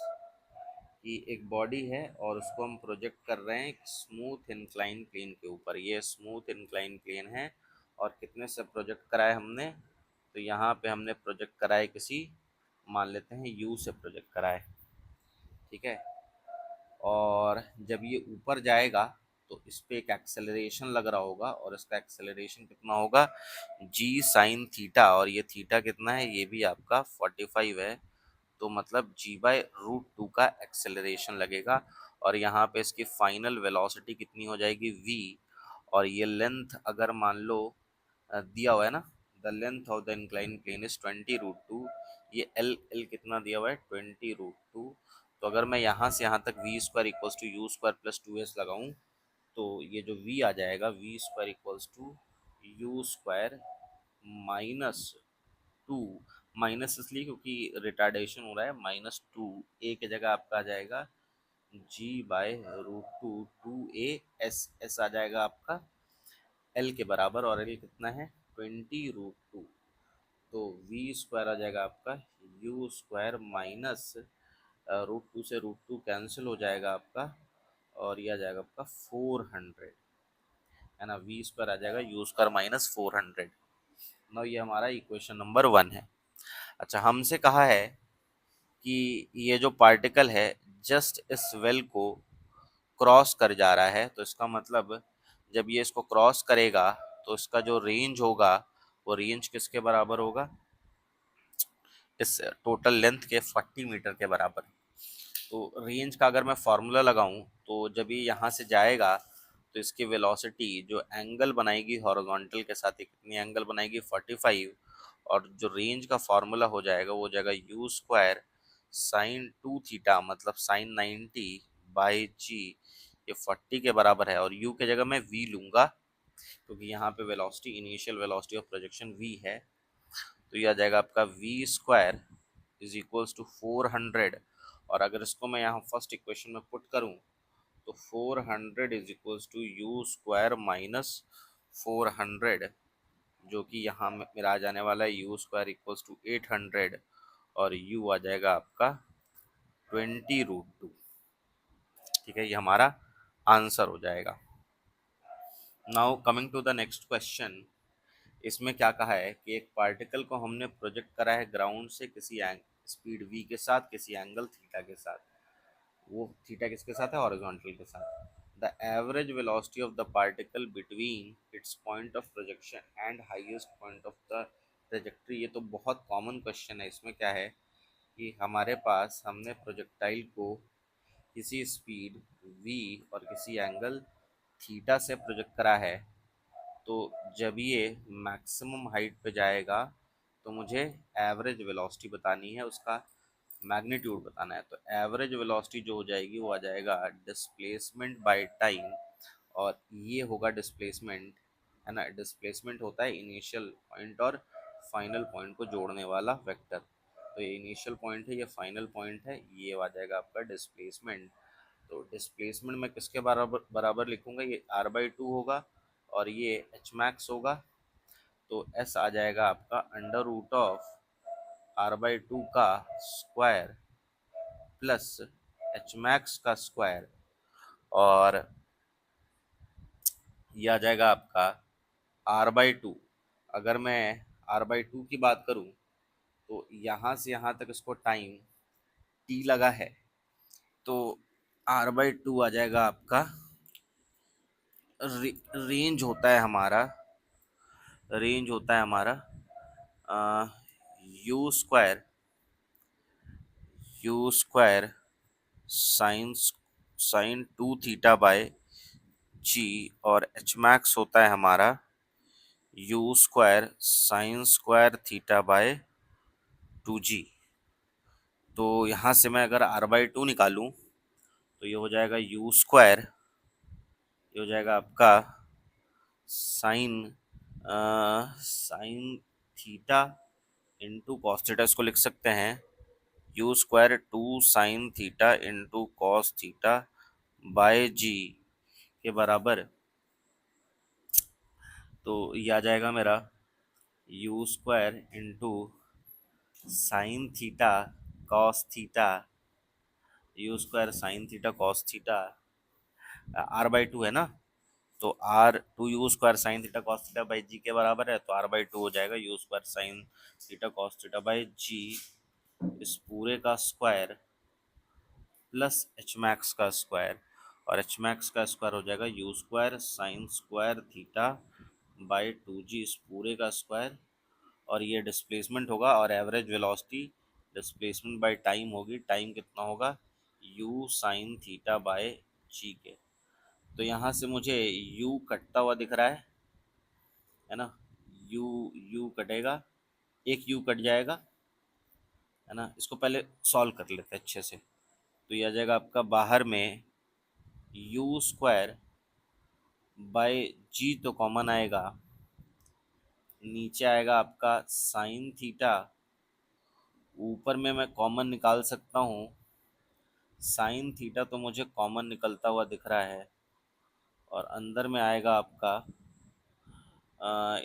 कि एक बॉडी है और उसको हम प्रोजेक्ट कर रहे हैं एक स्मूथ इंक्लाइन प्लेन के ऊपर। ये स्मूथ इंक्लाइन प्लेन है, और कितने से प्रोजेक्ट कराए हमने? तो यहाँ पे हमने प्रोजेक्ट कराए किसी, मान लेते हैं यू से प्रोजेक्ट कराए। ठीक है। और जब ये ऊपर जाएगा तो इस पे एक एक्सेलरेशन लग रहा होगा, और इसका एक्सेलरेशन कितना होगा? जी साइन थीटा, और ये थीटा कितना है? ये भी आपका 45 है। तो मतलब g/√2 का एक्सेलरेशन लगेगा, और यहाँ पे इसकी फाइनल वेलोसिटी कितनी हो जाएगी? v। और ये लेंथ अगर मान लो दिया हुआ है ना, the length of the incline plane is 20√2। ये एल कितना दिया हुआ है? 20√2। तो अगर मैं यहाँ से यहाँ तक v square equals to u square plus 2s लगाऊँ तो ये जो v आ जाएगा v square equals to u square minus 2। Minus इसलिए क्योंकि रिटार्डेशन हो रहा है, -2 ए की जगह आपका आ जाएगा g/√2 2a। एस आ जाएगा आपका एल के बराबर, और एल कितना है? 20√2। तो वी स्क्वायर आ जाएगा आपका यू स्क्वायर माइनस √2 से √2 कैंसिल हो जाएगा आपका, और ये आ जाएगा आपका 400, है ना। वी स्क्वायर आ जाएगा यू स्क्वायर माइनस 400। ना ये हमारा इक्वेशन नंबर 1 है। अच्छा, हमसे कहा है कि ये जो पार्टिकल है जस्ट इस वेल को क्रॉस कर जा रहा है, तो इसका मतलब जब ये इसको क्रॉस करेगा तो इसका जो रेंज होगा वो रेंज किसके बराबर होगा, इस टोटल लेंथ के 40 मीटर के बराबर। तो रेंज का अगर मैं फार्मूला लगाऊं तो जब ये यहाँ से जाएगा तो इसकी वेलोसिटी जो एंगल बनाएगी हॉरिजॉन्टल के साथ, ये कितनी एंगल बनाएगी 45, और जो रेंज का फार्मूला हो जाएगा वो हो जाएगा यू स्क्वायर साइन 2 थीटा, मतलब साइन 90 बाई जी। ये 40 के बराबर है और u के जगह मैं v लूंगा क्योंकि यहाँ पे velocity, initial velocity of projection v है। तो ये आ जाएगा आपका v square is equals to 400, और अगर इसको मैं यहाँ फर्स्ट इक्वेशन में पुट करूँ तो 400 is equals to u square minus 400, जो कि यहाँ मेरा आ जाने वाला है यू स्क्वायर इक्वल्स टू 800, और यू आ जाएगा आपका 20√2। ठीक है, ये हमारा आंसर हो जाएगा। Now coming to the next question, इसमें क्या कहा है कि एक पार्टिकल को हमने प्रोजेक्ट करा है ग्राउंड से किसी स्पीड v के साथ, किसी एंगल थीटा के साथ। वो थीटा किसके साथ है, हॉरिजॉन्टल के साथ। The average velocity of the particle between its point of projection and highest point of the trajectory. ये तो बहुत कॉमन क्वेश्चन है। इसमें क्या है कि हमारे पास हमने प्रोजेक्टाइल को किसी स्पीड v और किसी एंगल थीटा से प्रोजेक्ट करा है, तो जब ये मैक्सिमम हाइट पे जाएगा तो मुझे एवरेज वेलोसिटी बतानी है, उसका मैग्नीट्यूड बताना है। तो एवरेज वेलोसिटी जो हो जाएगी वो आ जाएगा डिस्प्लेसमेंट बाय टाइम, और ये होगा डिस्प्लेसमेंट, है ना। डिस्प्लेसमेंट होता है इनिशियल पॉइंट और फाइनल पॉइंट को जोड़ने वाला वेक्टर। तो ये इनिशियल पॉइंट है, ये फाइनल पॉइंट है, ये आ जाएगा आपका डिस्प्लेसमेंट। तो डिस्प्लेसमेंट मैं किसके बराबर बराबर लिखूंगा, ये r/2 होगा और ये एच मैक्स होगा। तो एस आ जाएगा आपका अंडर रूट ऑफ r/2 का स्क्वायर प्लस एच मैक्स का स्क्वायर, और ये आ जाएगा आपका r/2। अगर मैं r/2 की बात करूं तो यहाँ से यहाँ तक इसको टाइम t लगा है, तो r/2 आ जाएगा आपका रेंज होता है हमारा, रेंज होता है हमारा u square, u square sine sine 2 theta by g, और एच मैक्स होता है हमारा u square sine square theta by 2g। तो यहाँ से मैं अगर r/2 निकालूं तो ये हो जाएगा यू स्क्वायर, ये हो जाएगा आपका sine sine theta into cos theta, इसको लिख सकते हैं u square 2 sin theta into cos theta by g के बराबर। तो ये आ जाएगा मेरा u square into sine theta cos theta, u square sine theta cos theta, r/2 है ना, तो r 2u² sin θ cos θ by जी के बराबर है, तो r/2 हो जाएगा u² sin θ cos θ बाई जी इस पूरे का स्क्वायर प्लस एच मैक्स का स्क्वायर, और एच मैक्स का स्क्वायर हो जाएगा u² sin² θ बाई 2g इस पूरे का स्क्वायर, और ये डिस्प्लेसमेंट होगा, और average velocity displacement by time होगी। टाइम कितना होगा, u sin θ बाय जी के। तो यहाँ से मुझे u कटता हुआ दिख रहा है ना, u u कटेगा, एक u कट जाएगा, है ना। इसको पहले सॉल्व कर लेते हैं अच्छे से। तो ये आ जाएगा आपका बाहर में यू स्क्वायर बाय जी तो कॉमन आएगा, नीचे आएगा आपका साइन थीटा, ऊपर में मैं कॉमन निकाल सकता हूँ, साइन थीटा तो मुझे कॉमन निकलता हुआ दिख रहा है, और अंदर में आएगा आपका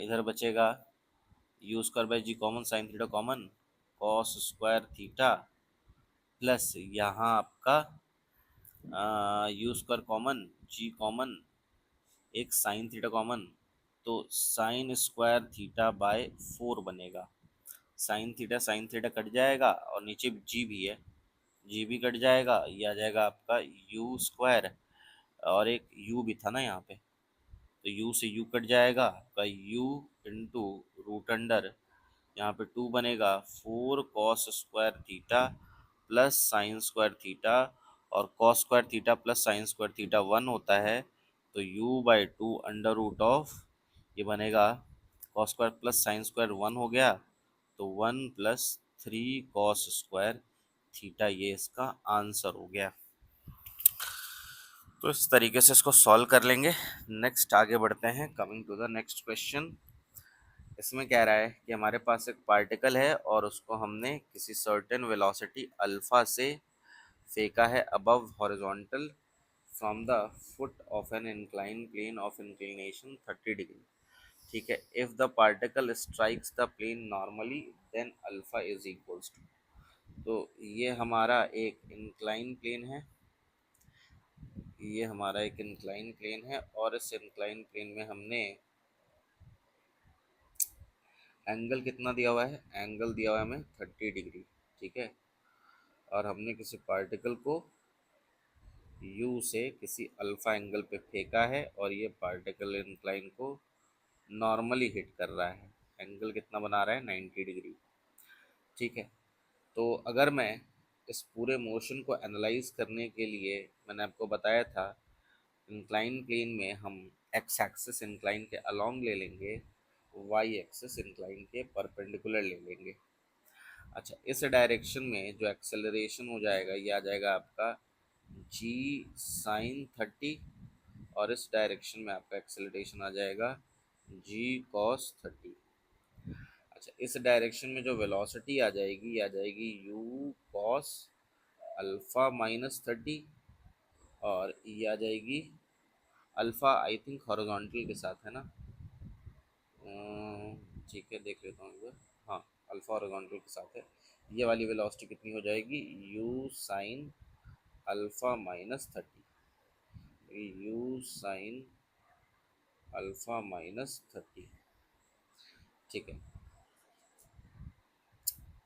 इधर बचेगा u square by g common, sine theta common, cos square theta plus यहाँ आपका u square common, g common, एक साइन थीटा कॉमन, तो साइन स्क्वायर थीटा बाय 4 बनेगा। साइन थीटा कट जाएगा और नीचे जी भी है, जी भी कट जाएगा, ये आ जाएगा आपका यू स्क्वायर, और एक यू भी था ना यहाँ पे, तो यू से यू कट जाएगा आपका यू इंटू रूट अंडर, यहाँ पे 2 बनेगा 4 cos square theta plus sine square theta, और cos square theta plus sine square theta 1 होता है, तो u by 2 under root of, ये बनेगा cos square plus sine square 1 हो गया, तो 1 प्लस 3 कॉस स्क्वायर थीटा, ये इसका आंसर हो गया। तो इस तरीके से इसको सॉल्व कर लेंगे। नेक्स्ट आगे बढ़ते हैं, coming to the next question. इसमें कह रहा है कि हमारे पास एक पार्टिकल है और उसको हमने किसी सर्टेन वेलोसिटी अल्फा से फेंका है above horizontal from the foot of an incline plane of inclination 30 degree. ठीक है, if the particle strikes the plane normally then alpha is equals to. तो ये हमारा एक इंक्लाइन प्लेन है, ये हमारा एक इंक्लाइन प्लेन है, और इस इंक्लाइन प्लेन में हमने एंगल कितना दिया हुआ है, एंगल दिया हुआ है हमें 30 डिग्री। ठीक है, और हमने किसी पार्टिकल को u से किसी अल्फा एंगल पे फेंका है, और ये पार्टिकल इंक्लाइन को नॉर्मली हिट कर रहा है, एंगल कितना बना रहा है 90 डिग्री। ठीक है, तो अगर मैं इस पूरे मोशन को एनालाइज करने के लिए, मैंने आपको बताया था इंक्लाइन प्लेन में हम एक्स एक्सिस इंक्लाइन के अलोंग ले लेंगे, वाई एक्सिस इंक्लाइन के परपेंडिकुलर ले लेंगे। अच्छा, इस डायरेक्शन में जो एक्सेलरेशन हो जाएगा ये आ जाएगा आपका जी साइन 30, और इस डायरेक्शन में आपका एक्सेलरेशन आ जाएगा जी कॉस 30। अच्छा, इस डायरेक्शन में जो वेलोसिटी आ जाएगी ये आ जाएगी यू कॉस अल्फा माइनस 30, और ये आ जाएगी अल्फा, आई थिंक हॉरिजॉन्टल के साथ है ना। ठीक है, देख लेता हूँ एक बार। हाँ, अल्फा हॉरिजॉन्टल के साथ है। ये वाली वेलोसिटी कितनी हो जाएगी, you sign alpha minus 30, you sign alpha minus 30। ठीक है,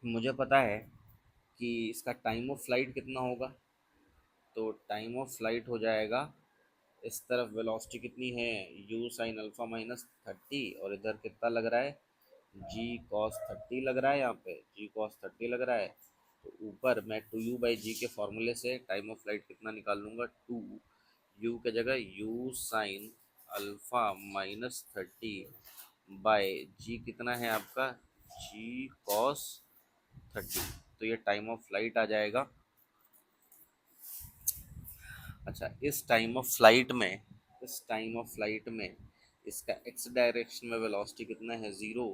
मुझे पता है कि इसका टाइम ऑफ फ्लाइट कितना होगा, तो टाइम ऑफ फ्लाइट हो जाएगा, इस तरफ वेलोसिटी कितनी है u साइन अल्फा माइनस 30, और इधर कितना लग रहा है g कॉस 30 लग रहा है, यहाँ पे g कॉस 30 लग रहा है। तो ऊपर मैं 2u बाई जी के फॉर्मूले से टाइम ऑफ फ्लाइट कितना निकाल लूँगा, 2u के जगह u sine alpha minus 30 by g कितना है आपका g कॉस 30, तो ये टाइम ऑफ फ्लाइट आ जाएगा। अच्छा, इस टाइम ऑफ फ्लाइट में इसका एक्स डायरेक्शन में वेलोसिटी कितना है, ज़ीरो।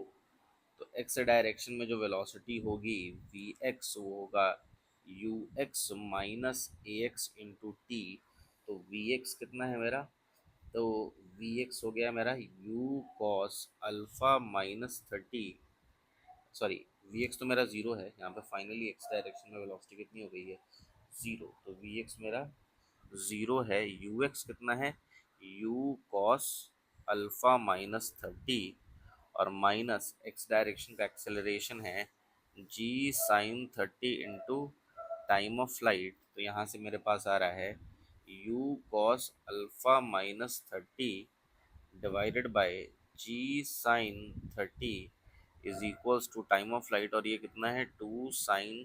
तो एक्स डायरेक्शन में जो वेलोसिटी होगी वी एक्स, वो होगा u x minus a x into t. तो वी एक्स कितना है मेरा, तो वी एक्स हो गया मेरा u cos alpha minus 30, sorry v x तो मेरा ज़ीरो है, यहाँ पे फाइनली एक्स डायरेक्शन में वेलोसिटी कितनी हो गई है, ज़ीरो। तो वी एक्स मेरा ज़ीरो है, यू एक्स कितना है यू कॉस अल्फ़ा माइनस 30, और माइनस एक्स डायरेक्शन का एक्सेलरेशन है g sine 30 into time of flight, तो यहाँ से मेरे पास आ रहा है u cos alpha minus 30 divided by g sine 30 is equals to time of flight, और ये कितना है 2 sine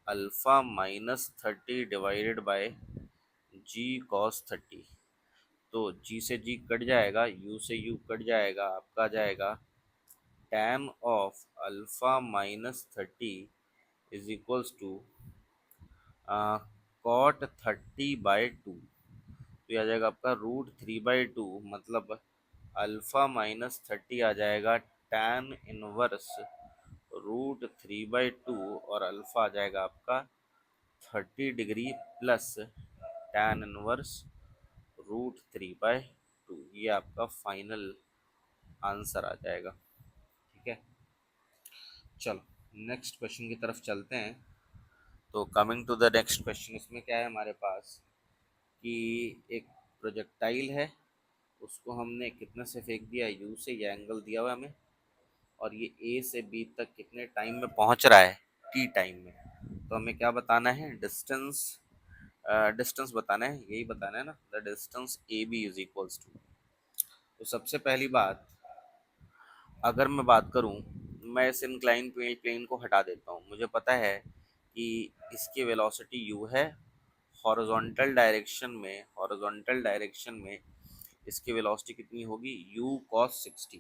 alpha minus 30 divided by g cos 30। तो जी से जी कट जाएगा, यू से यू कट जाएगा, आपका आ जाएगा tan of alpha minus 30 is equals to cot 30/2, तो ये आ जाएगा आपका √3/2, मतलब अल्फ़ा माइनस 30 आ जाएगा tan इनवर्स √3/2, और अल्फ़ा आ जाएगा आपका 30 डिग्री प्लस tan इनवर्स √3/2, ये आपका फाइनल आंसर आ जाएगा। ठीक है, चलो नेक्स्ट क्वेश्चन की तरफ चलते हैं। तो coming to the next question, इसमें क्या है हमारे पास कि एक प्रोजेक्टाइल है, उसको हमने कितने से फेंक दिया, यू से, ये एंगल दिया हुआ है हमें, और ये ए से बी तक कितने टाइम में पहुंच रहा है, टी टाइम में। तो हमें क्या बताना है, डिस्टेंस, डिस्टेंस बताना है, यही बताना है ना, the distance A B is equals to. तो सबसे पहली बात, अगर मैं बात करूं, मैं इस इंक्लाइन प्लेन को हटा देता हूं, मुझे पता है कि इसकी वेलोसिटी u है, हॉरिजॉन्टल डायरेक्शन में इसकी वेलोसिटी कितनी होगी, u cos 60,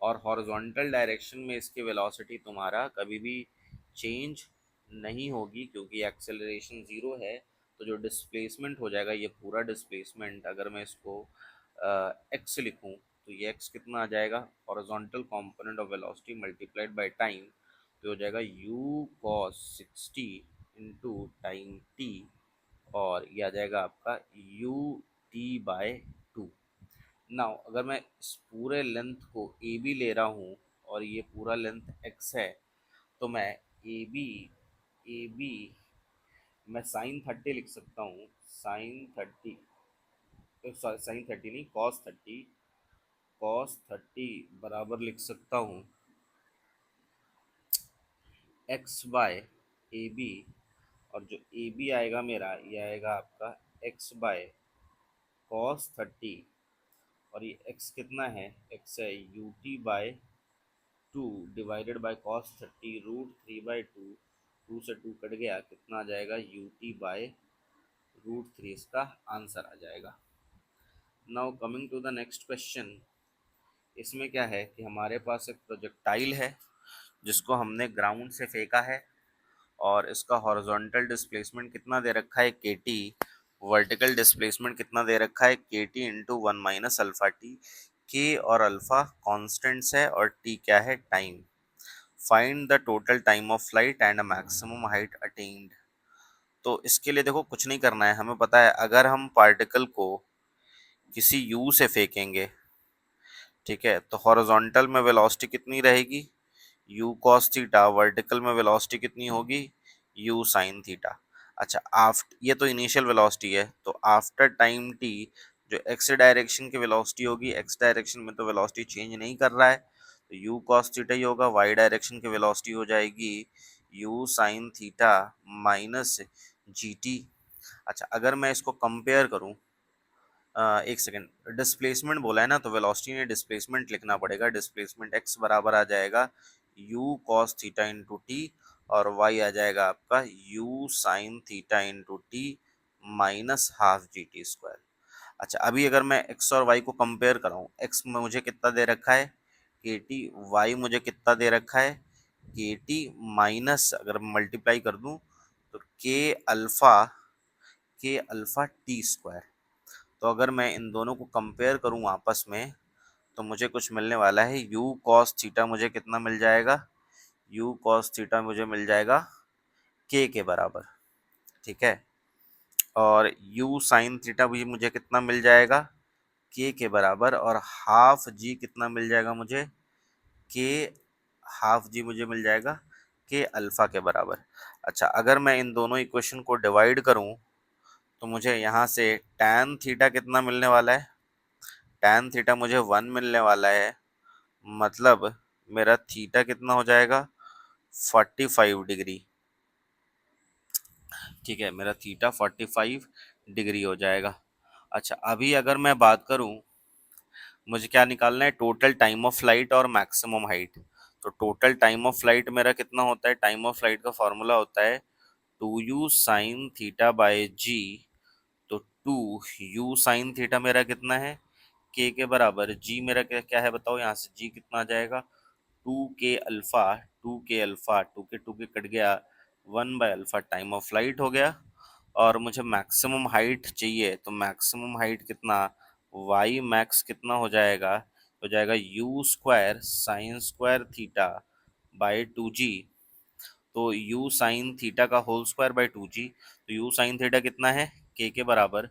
और हॉरिजॉन्टल डायरेक्शन में इसकी वेलोसिटी तुम्हारा कभी भी चेंज नहीं होगी, क्योंकि एक्सेलरेशन ज़ीरो है। तो जो डिस्प्लेसमेंट हो जाएगा, ये पूरा डिस्प्लेसमेंट अगर मैं इसको एक्स लिखूं, तो ये एक्स कितना आ जाएगा, horizontal component of velocity multiplied by time, तो हो जाएगा u cos 60 into time t, और ये आ जाएगा आपका u t by two. Now अगर मैं इस पूरे लेंथ को ए बी ले रहा हूँ, और ये पूरा लेंथ x है, तो मैं ए बी मैं साइन 30 लिख सकता हूँ, साइन 30, साइन 30 नहीं, कॉस 30 बराबर लिख सकता हूँ एक्स बाय ए बी, और जो ए बी आएगा मेरा, ये आएगा आपका एक्स बाय कॉस 30, और ये एक्स कितना है, एक्स है u t by two divided by cos 30 √3/2, two से टू कट गया, कितना आ जाएगा, यू टी बाय √3, इसका आंसर आ जाएगा। Now coming to the next question, इसमें क्या है कि हमारे पास एक प्रोजेक्टाइल है जिसको हमने ग्राउंड से फेंका है, और इसका हॉरिजॉन्टल डिस्प्लेसमेंट कितना दे रखा है, के टी, वर्टिकल डिस्प्लेसमेंट कितना दे रखा है, के टी इंटू 1 - अल्फा टी। के और अल्फा कॉन्स्टेंट्स है, और टी क्या है, time. Find the total time of flight and maximum height attend. तो इसके लिए देखो कुछ नहीं करना है, हमें पता है अगर हम पार्टिकल को किसी यू से फेंकेंगे, ठीक है, तो हॉरिजॉन्टल में वेलोसिटी कितनी रहेगी, u cos थीटा, वर्टिकल में वेलोसिटी कितनी होगी, u sin थीटा। अच्छा, आफ्टर, ये तो इनिशियल वेलोसिटी है, तो आफ्टर टाइम t जो x डायरेक्शन की वेलोसिटी होगी, x डायरेक्शन में तो वेलोसिटी चेंज नहीं कर रहा है, तो u cos थीटा ही होगा, y डायरेक्शन की वेलोसिटी हो जाएगी u sin theta minus gt। अच्छा, अगर मैं इसको कंपेयर करूं, एक सेकेंड, डिस्प्लेसमेंट बोला है ना, तो वेलोसिटी ने डिस्प्लेसमेंट लिखना पड़ेगा, डिस्प्लेसमेंट x बराबर आ जाएगा u cos theta into t, और y आ जाएगा आपका u sin theta into t minus half g t square. अच्छा, अभी अगर मैं x और y को कंपेयर कराऊँ, x में मुझे कितना दे रखा है, के टी, y मुझे कितना दे रखा है, के टी, माइनस अगर मल्टीप्लाई कर दूँ तो के अल्फा टी स्क्वायर। तो अगर मैं इन दोनों को कंपेयर करूं आपस में, तो मुझे कुछ मिलने वाला है, u cos थीटा मुझे कितना मिल जाएगा, u cos थीटा मुझे मिल जाएगा k के बराबर, ठीक है, और u sin थीटा भी मुझे कितना मिल जाएगा, k के बराबर, और हाफ g कितना मिल जाएगा मुझे, k, हाफ जी मुझे मिल जाएगा k अल्फा के बराबर। अच्छा, अगर मैं इन दोनों इक्वेशन को डिवाइड करूं, तो मुझे यहाँ से tan थीटा कितना मिलने वाला है, tan थीटा मुझे 1 मिलने वाला है, मतलब मेरा थीटा कितना हो जाएगा, 45 डिग्री, ठीक है, मेरा थीटा 45 डिग्री हो जाएगा। अच्छा, अभी अगर मैं बात करूं, मुझे क्या निकालना है, टोटल टाइम ऑफ फ्लाइट और मैक्सिमम हाइट। तो टोटल टाइम ऑफ फ्लाइट मेरा कितना होता है, टाइम ऑफ फ्लाइट का फॉर्मूला होता है 2u sin थीटा/g। तो 2u sin थीटा मेरा कितना है, k के बराबर, g मेरा क्या क्या है बताओ, यहाँ से g कितना आ जाएगा, 2k alpha, 2k alpha, two k cut गया, 1/अल्फा टाइम ऑफ फ्लाइट हो गया। और मुझे मैक्सिमम हाइट चाहिए, तो मैक्सिमम हाइट कितना, वाई मैक्स कितना हो जाएगा u² sin² थीटा/2g। तो u साइन थीटा का होल स्क्वायर बाई 2g, तो u साइन थीटा कितना है, k के बराबर,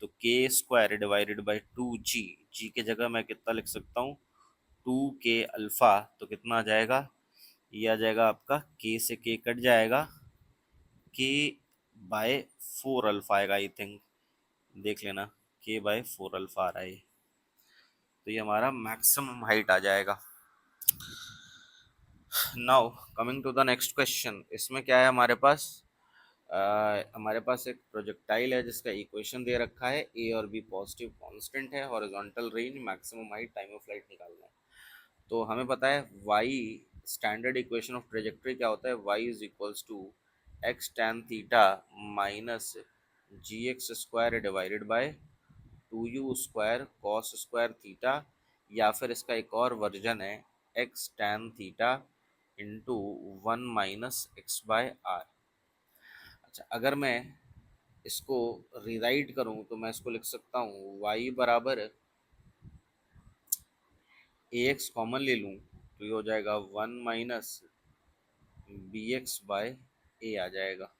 तो k² divided by 2g, g की जगह मैं कितना लिख सकता हूँ, 2k अल्फा, तो कितना आ जाएगा, ये आ जाएगा आपका, k से k कट जाएगा, k/4 अल्फा आएगा, आई थिंक, देख लेना, k/4 अल्फा आ रहा है। तो ये हमारा मैक्सिमम हाइट आ जाएगा। Now coming to the next question, इसमें क्या है हमारे पास, हमारे पास एक प्रोजेक्टाइल है जिसका इक्वेशन दे रखा है, ए और बी पॉजिटिव कांस्टेंट है, horizontal range, maximum height, time of flight निकालना है। तो हमें पता है y, standard equation of trajectory क्या होता है, y is equals to x tan theta minus g x square divided by two u square cos square theta, या फिर इसका एक और वर्जन है x tan theta into one minus x by are. अच्छा, अगर मैं इसको रिराइट करूं तो मैं इसको लिख सकता हूँ y बराबर ए एक्स कॉमन ले लूँ तो ये हो जाएगा one minus b x by a आ जाएगा।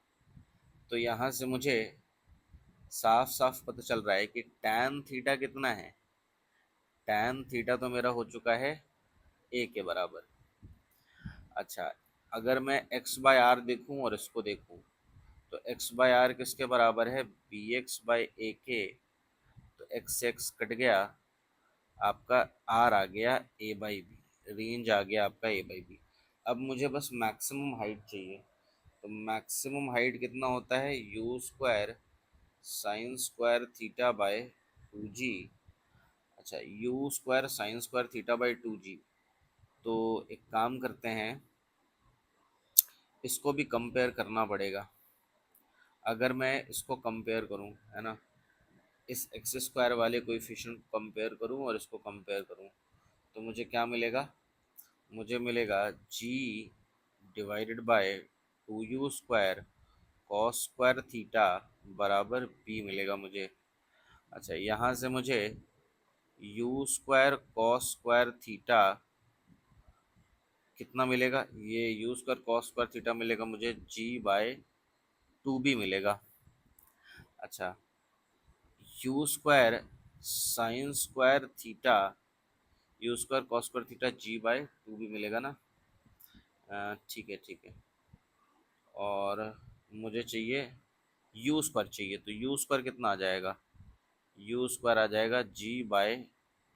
तो यहाँ से मुझे साफ साफ पता चल रहा है कि tan थीटा कितना है, tan थीटा तो मेरा हो चुका है ए के बराबर। अच्छा, अगर मैं x बाय आर देखूं और इसको देखूं तो x बाय आर किसके बराबर है, बी एक्स बाय ए के। तो x से x कट गया, आपका r आ गया a बाई बी, रेंज आ गया आपका a बाई बी। अब मुझे बस मैक्सिमम हाइट चाहिए, तो मैक्सिमम हाइट कितना होता है, u square sine square theta by two g. अच्छा, u square sine square theta by two g. तो एक काम करते हैं, इसको भी कंपेयर करना पड़ेगा। अगर मैं इसको कंपेयर करूं, है ना, इस एक्स स्क्वायर वाले कोएफिशिएंट को कंपेयर करूं और इसको कंपेयर करूं, तो मुझे क्या मिलेगा, मुझे मिलेगा g divided by two u square cos square theta बराबर बी मिलेगा मुझे। अच्छा, यहाँ से मुझे u square cos square theta कितना मिलेगा, ये u square cos square theta मिलेगा मुझे जी बाय टू बी मिलेगा। अच्छा, u square sine square theta, u square cos square theta g by two b मिलेगा ना। ठीक है ठीक है। और मुझे चाहिए यू स्क्वायर चाहिए, तो यू स्क्वायर कितना आ जाएगा, यू स्क्वायर आ जाएगा g by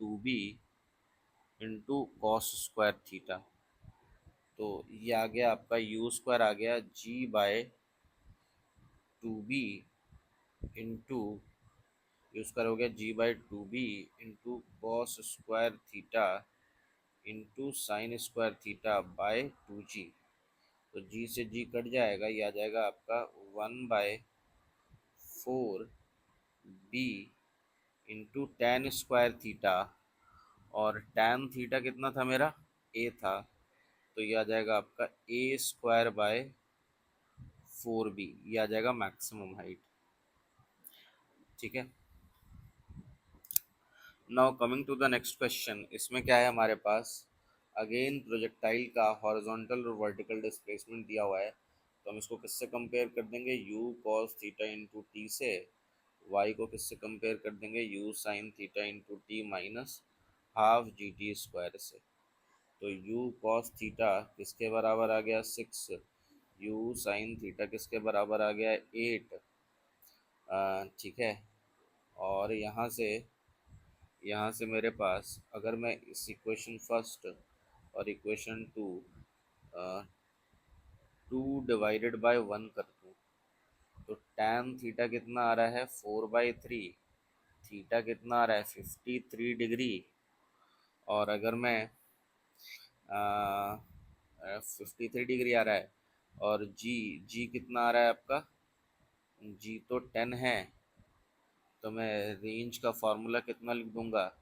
two b into cos square theta. तो ये आ गया आपका यू स्क्वायर आ गया g by two b into, u square हो गया g by two b into cos square theta into sine square theta by two g. तो जी से जी कट जाएगा, ये आ जाएगा आपका one by four b into tan square theta, और टैन थीटा कितना था मेरा, ए था, तो ये आ जाएगा आपका a square by four b, ये आ जाएगा मैक्सिमम हाइट। ठीक है। Now coming to the next question, इसमें क्या है हमारे पास, अगेन प्रोजेक्टाइल का हॉरिजॉन्टल और वर्टिकल डिस्प्लेसमेंट दिया हुआ है। तो हम इसको किससे कंपेयर कर देंगे, u cos theta into T से, y को किससे कंपेयर कर देंगे, u sign theta into t minus half g t square से। तो u cos थीटा किसके बराबर आ गया, सिक्स, u साइन थीटा किसके बराबर आ गया, एट। ठीक है। और यहाँ से मेरे पास अगर मैं इस इक्वेशन फर्स्ट और equation two to divided by one कर दूँ, तो tan थीटा कितना आ रहा है, फोर बाई थ्री, थीटा कितना आ रहा है, 53 डिग्री। और अगर मैं 53 डिग्री आ रहा है, और जी कितना आ रहा है आपका, जी तो 10 है, तो मैं रेंज का फॉर्मूला कितना लिख दूंगा,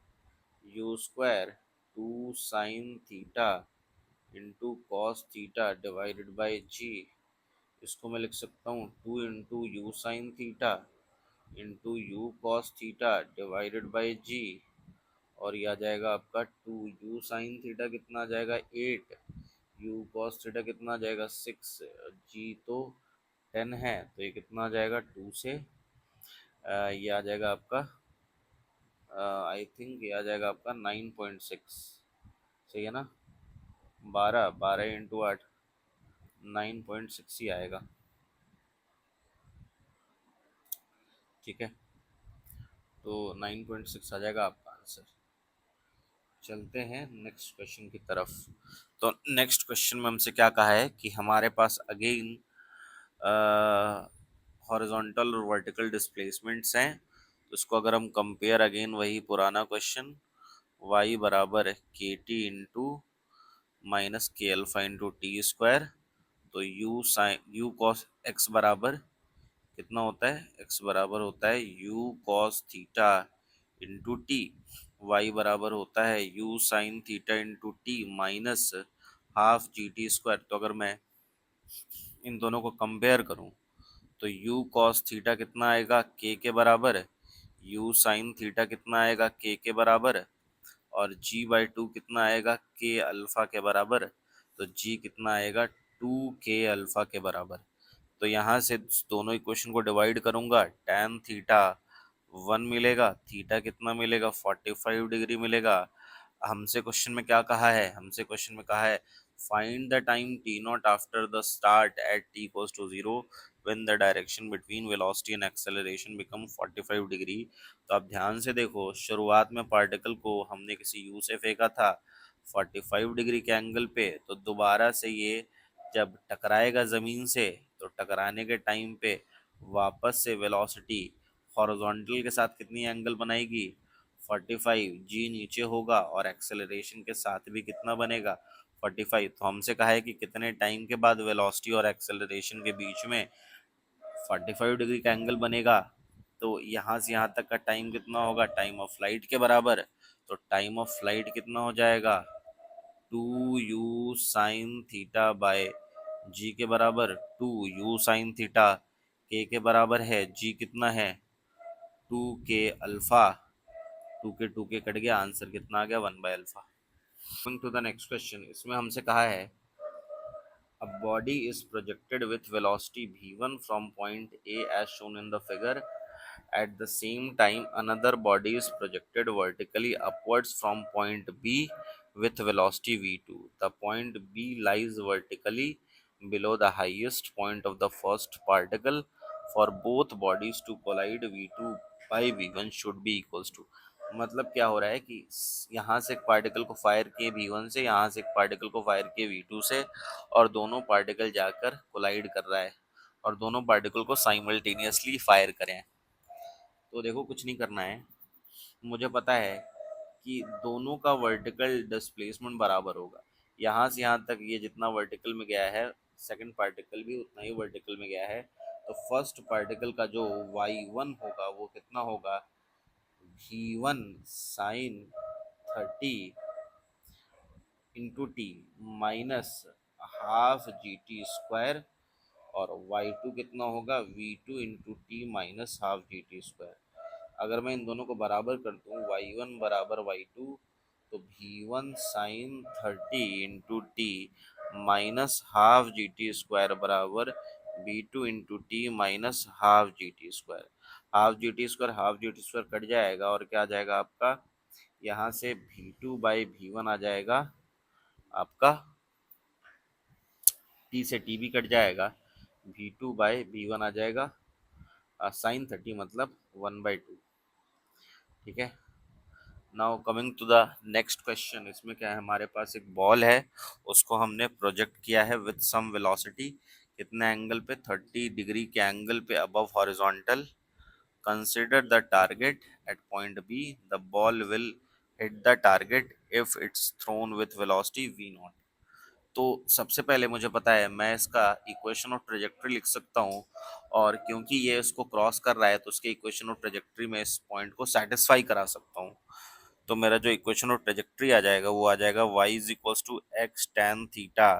u square two sine theta into cos theta divided by g. इसको मैं लिख सकता हूँ two into u sine theta into u cos theta divided by g. और ये आ जाएगा आपका टू यू साइन थीटा कितना आ जाएगा, एट, यू कॉस थीटा कितना आ जाएगा, सिक्स, जी तो 10 है, तो ये कितना आ जाएगा, टू से ये आ जाएगा आपका, आई थिंक ये आ जाएगा आपका 9.6। सही है ना, बारह, बारह इंटू आठ, 9.6 ही आएगा। ठीक है, तो 9.6 आ जाएगा आपका आंसर। चलते हैं नेक्स्ट क्वेश्चन की तरफ। तो नेक्स्ट क्वेश्चन में हमसे क्या कहा है कि हमारे पास अगेन हॉरिजॉन्टल और वर्टिकल डिस्प्लेसमेंट्स हैं। तो इसको अगर हम कंपेयर, अगेन वही पुराना क्वेश्चन, y बराबर k t into minus k alpha into t square. तो यू कॉस एक्स बराबर कितना होता है, एक्स बराबर होता है u cos theta into t, y बराबर होता है u sine theta into t minus half g t square. तो अगर मैं इन दोनों को कंपेयर करूं तो u cos थीटा कितना आएगा k के बराबर, u sin थीटा कितना आएगा k के बराबर, और g/2 कितना आएगा k अल्फा के बराबर। तो g कितना आएगा 2k अल्फा के बराबर। तो यहाँ से दोनों इक्वेशन को डिवाइड करूंगा, tan थीटा 1 मिलेगा, थीटा कितना मिलेगा 45 डिग्री मिलेगा। हमसे क्वेश्चन में क्या कहा है, हमसे क्वेश्चन में कहा है find the time t naught after the start at t equals to 0 when the direction between velocity and acceleration become 45 degree. तो आप ध्यान से देखो, शुरुआत में पार्टिकल को हमने किसी यू से फेंका था 45 डिग्री के एंगल पे, तो दोबारा से ये जब टकराएगा ज़मीन से तो टकराने के टाइम पे वापस से वेलोसिटी हॉरिजॉन्टल के साथ कितनी एंगल बनाएगी 45, जी नीचे होगा और एक्सेलरेशन के साथ भी कितना बनेगा 45। तो हमसे कहा है कि कितने टाइम के बाद वेलोसिटी और एक्सेलरेशन के बीच में 45 डिग्री का एंगल बनेगा। तो यहाँ से यहाँ तक का टाइम कितना होगा, टाइम ऑफ फ्लाइट के बराबर। तो टाइम ऑफ फ्लाइट कितना हो जाएगा 2u sine theta by g के बराबर, 2u साइन थीटा के बराबर है, जी कितना है 2k अल्फा, 2k कट गया, आंसर कितना आ गया 1/अल्फा। टू द नेक्स्ट क्वेश्चन, इसमें हमसे कहा है a body is projected with velocity v1 from point A as shown in the figure. At the same time, another body is projected vertically upwards from point B with velocity v2. The point B lies vertically below the highest point of the first particle. For both bodies to collide, v2 by v1 should be equals to। मतलब क्या हो रहा है कि यहाँ से एक particle को फायर किए v1 से, यहाँ से एक पार्टिकल को फायर किए v2 से, और दोनों पार्टिकल जाकर कोलाइड कर रहा है और दोनों पार्टिकल को साइमल्टेनियसली फायर करें। तो देखो कुछ नहीं करना है, मुझे पता है कि दोनों का वर्टिकल डिस्प्लेसमेंट बराबर होगा। यहाँ से यहाँ तक ये जितना वर्टिकल में गया है, सेकंड पार्टिकल भी उतना ही वर्टिकल में गया है। तो फर्स्ट पार्टिकल का जो y1 होगा वो कितना होगा v1 sine 30 into t minus half g t square, और y2 कितना होगा v2 into t minus half g t square. अगर मैं इन दोनों को बराबर कर दूँ y1 बराबर y2, तो v1 sine 30 into t minus half g t square बराबर v2 into t minus half g t square. Half g t square cut जाएगा और क्या आ जाएगा आपका, यहाँ से v2 बाई v1 आ जाएगा आपका, टी से टी भी कट जाएगा, v2 बाई v1 आ जाएगा साइन 30 मतलब 1/2। ठीक है, now coming to the next question. इसमें क्या है, हमारे पास एक बॉल है, उसको हमने प्रोजेक्ट किया है विद सम वेलोसिटी, कितने एंगल पे 30 डिग्री के एंगल पे above horizontal. Consider the target at point B, the ball will hit the target if it's thrown with velocity v0। तो सबसे पहले मुझे पता है मैं इसका इक्वेशन ऑफ ट्रेजेक्ट्री लिख सकता हूँ, और क्योंकि ये इसको क्रॉस कर रहा है तो उसके इक्वेशन ऑफ ट्रेजेक्ट्री में इस पॉइंट को सेटिस्फाई करा सकता हूँ। तो मेरा जो इक्वेशन ऑफ ट्रेजेक्ट्री आ जाएगा वो आ जाएगा y is equals to x tan theta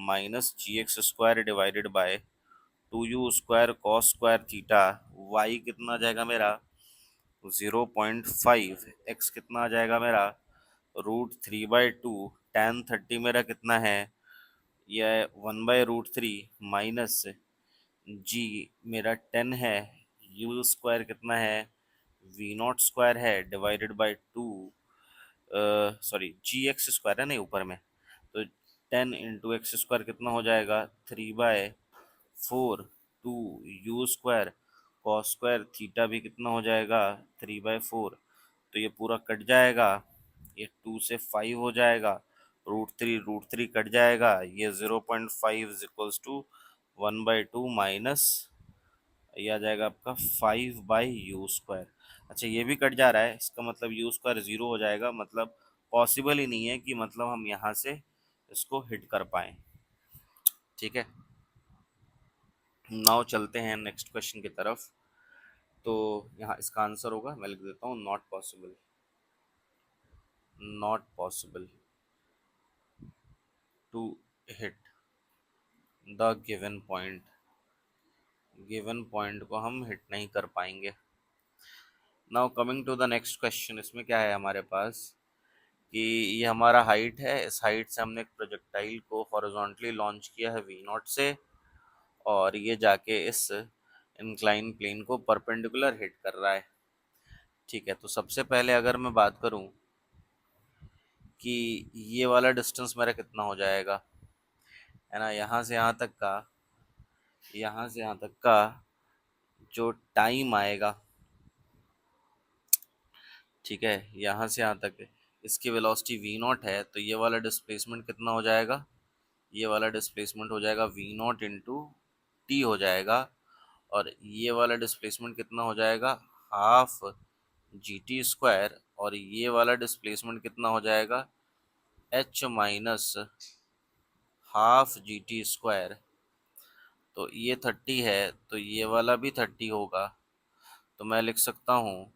minus g x square divided by 2u square cos square theta. y कितना आ जाएगा मेरा 0.5, x कितना आ जाएगा मेरा √3/2, टैन 30 मेरा कितना है, यह 1/√3 माइनस जी मेरा 10 है, यू स्क्वायर कितना है v0 स्क्वायर है divided by 2, sorry g x square है नहीं ऊपर में, तो 10 इंटू एक्स स्क्वायर कितना हो जाएगा 3/4, 2u square cos square theta भी कितना हो जाएगा 3/4। तो ये पूरा कट जाएगा, ये 2 से 5 हो जाएगा, रूट थ्री कट जाएगा, ये 0.5 इज इक्वल्स टू 1/2 माइनस ये आ जाएगा आपका 5/u²। अच्छा ये भी कट जा रहा है, इसका मतलब u² 0 हो जाएगा, मतलब पॉसिबल ही नहीं है कि मतलब हम यहाँ से इसको हिट कर पाए। ठीक है, नाउ चलते हैं नेक्स्ट क्वेश्चन की तरफ। तो यहाँ इसका आंसर होगा, मैं लिख देता हूँ, not possible, not possible to hit the given point को हम हिट नहीं कर पाएंगे। Now coming to the next question, इसमें क्या है हमारे पास कि ये हमारा हाइट है, इस हाइट से हमने एक प्रोजेक्टाइल को हॉरिजॉन्टली लॉन्च किया है v0 से, और ये जाके इस इंक्लाइन प्लेन को परपेंडिकुलर हिट कर रहा है। ठीक है, तो सबसे पहले अगर मैं बात करूं कि ये वाला डिस्टेंस मेरा कितना हो जाएगा, है ना, यहाँ से यहाँ तक का जो टाइम आएगा, ठीक है, यहाँ से यहाँ तक इसकी वेलोसिटी v0 है, तो ये वाला डिस्प्लेसमेंट कितना हो जाएगा, ये वाला डिस्प्लेसमेंट हो जाएगा v0 इंटू टी हो जाएगा, और ये वाला डिस्प्लेसमेंट कितना हो जाएगा, हाफ GT², और ये वाला डिस्प्लेसमेंट कितना हो जाएगा, h माइनस हाफ GT²। तो ये 30 है, तो ये वाला भी 30 होगा, तो मैं लिख सकता हूँ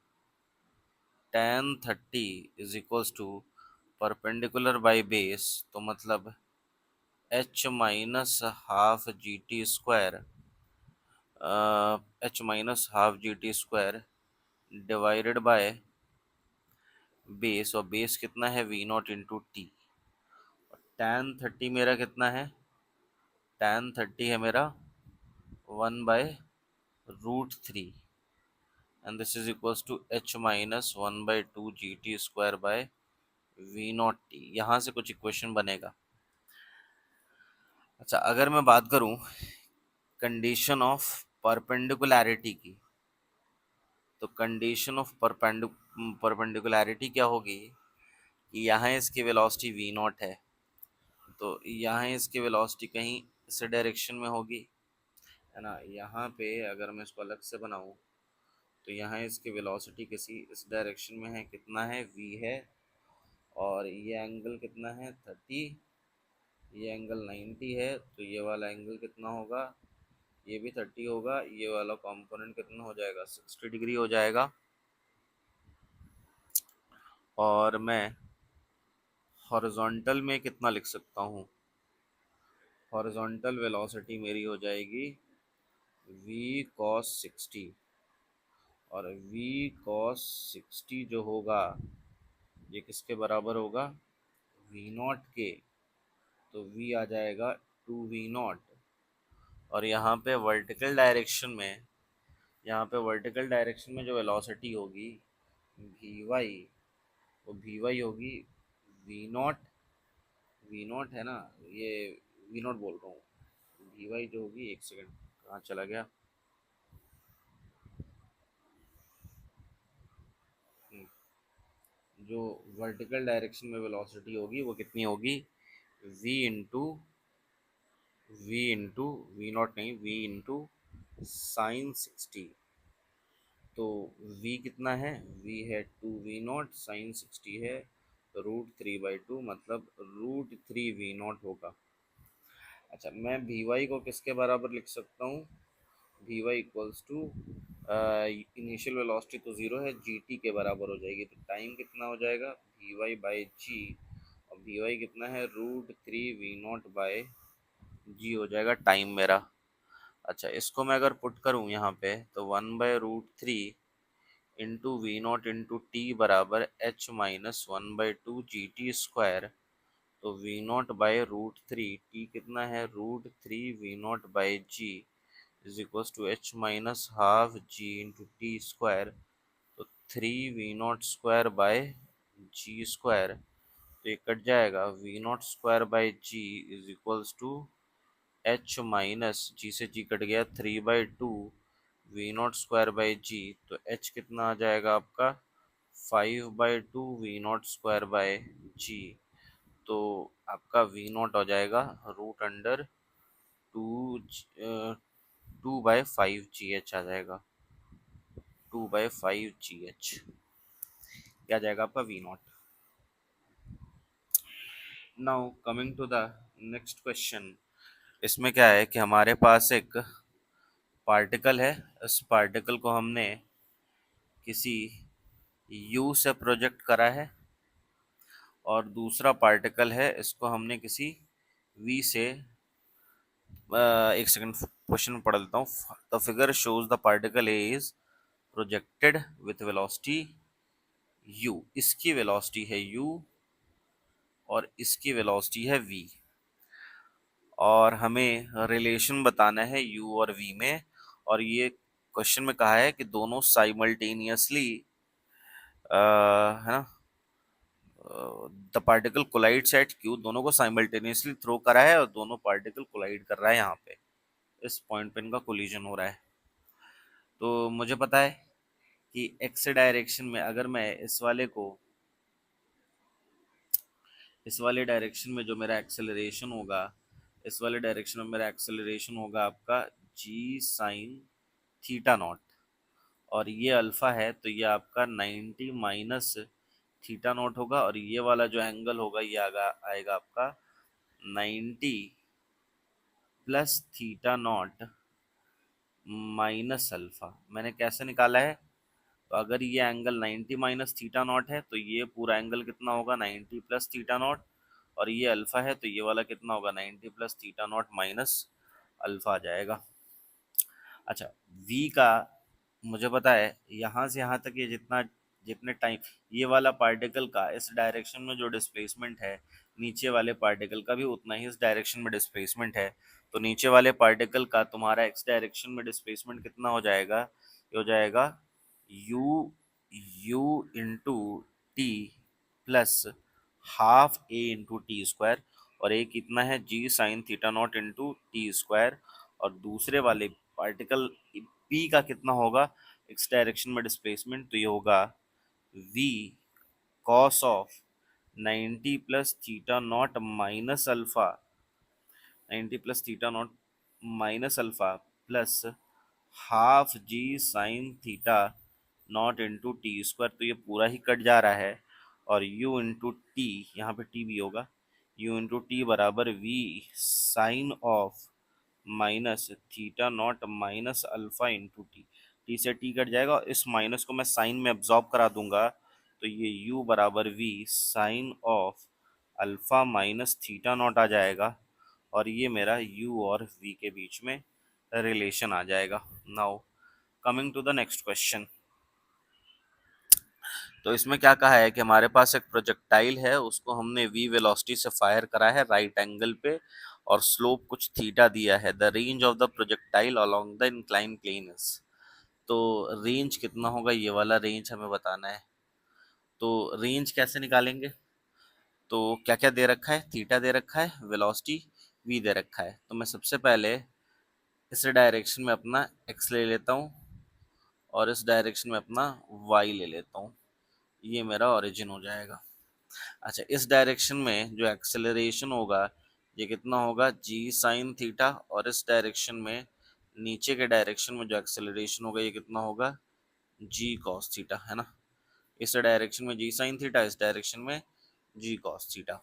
tan 30 is equals to perpendicular by base, तो मतलब h minus half GT² divided by base, और बेस कितना है v0 इंटू टी। tan 30 मेरा कितना है, tan 30 है मेरा 1/√3, and this is equals to h minus 1/2 GT² by v0 t. यहाँ से कुछ इक्वेशन बनेगा। अच्छा अगर मैं बात करूँ कंडीशन ऑफ परपेंडिकुलैरिटी की, तो कंडीशन ऑफ परपेंडिकुलैरिटी क्या होगी कि यहाँ इसकी वेलोसिटी v0 है, तो यहाँ इसकी वेलोसिटी कहीं इस डायरेक्शन में होगी, है ना। यहाँ पे अगर मैं इसको अलग से बनाऊँ तो यहाँ इसकी वेलोसिटी किसी इस डायरेक्शन में है, कितना है v है, और ये एंगल कितना है 30, ये एंगल 90 है, तो ये वाला एंगल कितना होगा, ये भी 30 होगा, ये वाला कंपोनेंट कितना हो जाएगा 60 डिग्री हो जाएगा। और मैं हॉरिजॉन्टल में कितना लिख सकता हूँ, हॉरिजॉन्टल वेलोसिटी मेरी हो जाएगी v cos 60, और v cos 60 जो होगा ये किसके बराबर होगा, v0 के, तो v आ जाएगा 2v0, और यहाँ पे वर्टिकल डायरेक्शन में जो वेलोसिटी होगी vy, वो vy होगी v0 है ना, ये v0 बोल रहा हूँ, vy जो होगी, एक सेकंड कहाँ चला गया, जो वर्टिकल डायरेक्शन में वेलोसिटी होगी वो कितनी होगी, v इंटू v0 नहीं, v इंटू साइन 60। तो v कितना है, v है 2v0, साइन 60 है √3/2, मतलब √3v0 होगा। अच्छा मैं vy को किसके बराबर लिख सकता हूँ, vy equals to initial velocity तो ज़ीरो है, gt के बराबर हो जाएगी, तो टाइम कितना हो जाएगा vy/g, और vy कितना है √3v0/g हो जाएगा टाइम मेरा। अच्छा इसको मैं अगर पुट करूँ यहाँ पे, तो 1/√3 इंटू v0 इंटू टी बराबर h माइनस 1/2 GT², तो v0/√3, टी कितना है √3v0/g is equals to h minus half g into टी², तो 3v0² तो ये कट जाएगा, v0² is equals to h minus g से जी कट गया 3/2 v0² तो h कितना आ जाएगा आपका 5/2 V0 स्क्वायर बाय जी, तो आपका V0 हो जाएगा रूट अंडर टू 2/5 GH आ जाएगा, 2/5 GH क्या आ जाएगा आपका V0। Now coming to the next question. इसमें क्या है कि हमारे पास एक पार्टिकल है, इस पार्टिकल को हमने किसी U से प्रोजेक्ट करा है, और दूसरा पार्टिकल है इसको हमने किसी V से एक सेकंड क्वेश्चन पढ़ लेता हूँ। The figure shows the particle is projected with velocity u, इसकी वेलोसिटी है u और इसकी वेलोसिटी है v, और हमें रिलेशन बताना है u और v में। और ये क्वेश्चन में कहा है कि दोनों साइमल्टेनियसली है ना, the particle collides at q, दोनों को साइमल्टेनियसली थ्रो करा है और दोनों पार्टिकल कोलाइड कर रहा है यहाँ पे, इस पॉइंट पे इनका कोलिजन हो रहा है। तो मुझे पता है कि एक्स डायरेक्शन में अगर मैं इस वाले डायरेक्शन में जो मेरा एक्सेलरेशन होगा, इस वाले डायरेक्शन में मेरा एक्सेलरेशन होगा आपका जी साइन थीटा नॉट, और ये अल्फा है तो ये आपका 90 माइनस थीटा नॉट होगा, और ये वाला जो एंगल होगा ये आएगा आपका 90 plus theta not minus alpha. मैंने कैसे निकाला है, तो अगर ये एंगल 90 माइनस थीटा नॉट है तो ये पूरा एंगल कितना होगा 90 प्लस थीटा नॉट, और ये अल्फा है तो ये वाला कितना होगा 90 plus theta not minus alpha आ जाएगा। अच्छा, v का मुझे पता है यहाँ से यहाँ तक ये जितने टाइम ये वाला पार्टिकल का इस डायरेक्शन में जो डिस्प्लेसमेंट है, नीचे वाले पार्टिकल का भी उतना ही इस डायरेक्शन में डिस्प्लेसमेंट है। तो नीचे वाले पार्टिकल का तुम्हारा x डायरेक्शन में डिस्प्लेसमेंट कितना हो जाएगा, ये हो जाएगा u into t plus half a into t square, और एक कितना है g sign theta naught into t square, और दूसरे वाले पार्टिकल p का कितना होगा x डायरेक्शन में डिस्प्लेसमेंट, तो ये होगा v cos of 90 plus theta not minus alpha, 90 plus theta not minus alpha plus half g sine theta naught into t square, तो ये पूरा ही कट जा रहा है, और u इंटू टी, यहाँ पे t भी होगा, u इंटू टी बराबर v sine of minus theta not minus alpha into t, t से टी कट जाएगा और इस माइनस को मैं साइन में एब्जॉर्ब करा दूंगा, तो ये u बराबर v sine of alpha minus theta not आ जाएगा, और ये मेरा u और v के बीच में रिलेशन आ जाएगा। Now coming to the next question. तो इसमें क्या कहा है कि हमारे पास एक प्रोजेक्टाइल है, उसको हमने v वेलोसिटी से फायर करा है राइट एंगल पे, और स्लोप कुछ थीटा दिया है। The range of the projectile along the incline plane is, तो रेंज कितना होगा ये वाला रेंज हमें बताना है। तो रेंज कैसे निकालेंगे, तो क्या क्या दे रखा है, थीटा दे रखा है, वेलोसिटी v दे रखा है। तो मैं सबसे पहले इस डायरेक्शन में अपना x ले लेता हूँ और इस डायरेक्शन में अपना y ले लेता हूँ, ये मेरा ओरिजिन हो जाएगा। अच्छा, इस डायरेक्शन में जो एक्सेलरेशन होगा ये कितना होगा g साइन थीटा, और इस डायरेक्शन में नीचे के डायरेक्शन में जो एक्सेलरेशन होगा ये कितना होगा g कॉस थीटा, है ना। इस डायरेक्शन में g साइन थीटा, इस डायरेक्शन में g कॉस थीटा।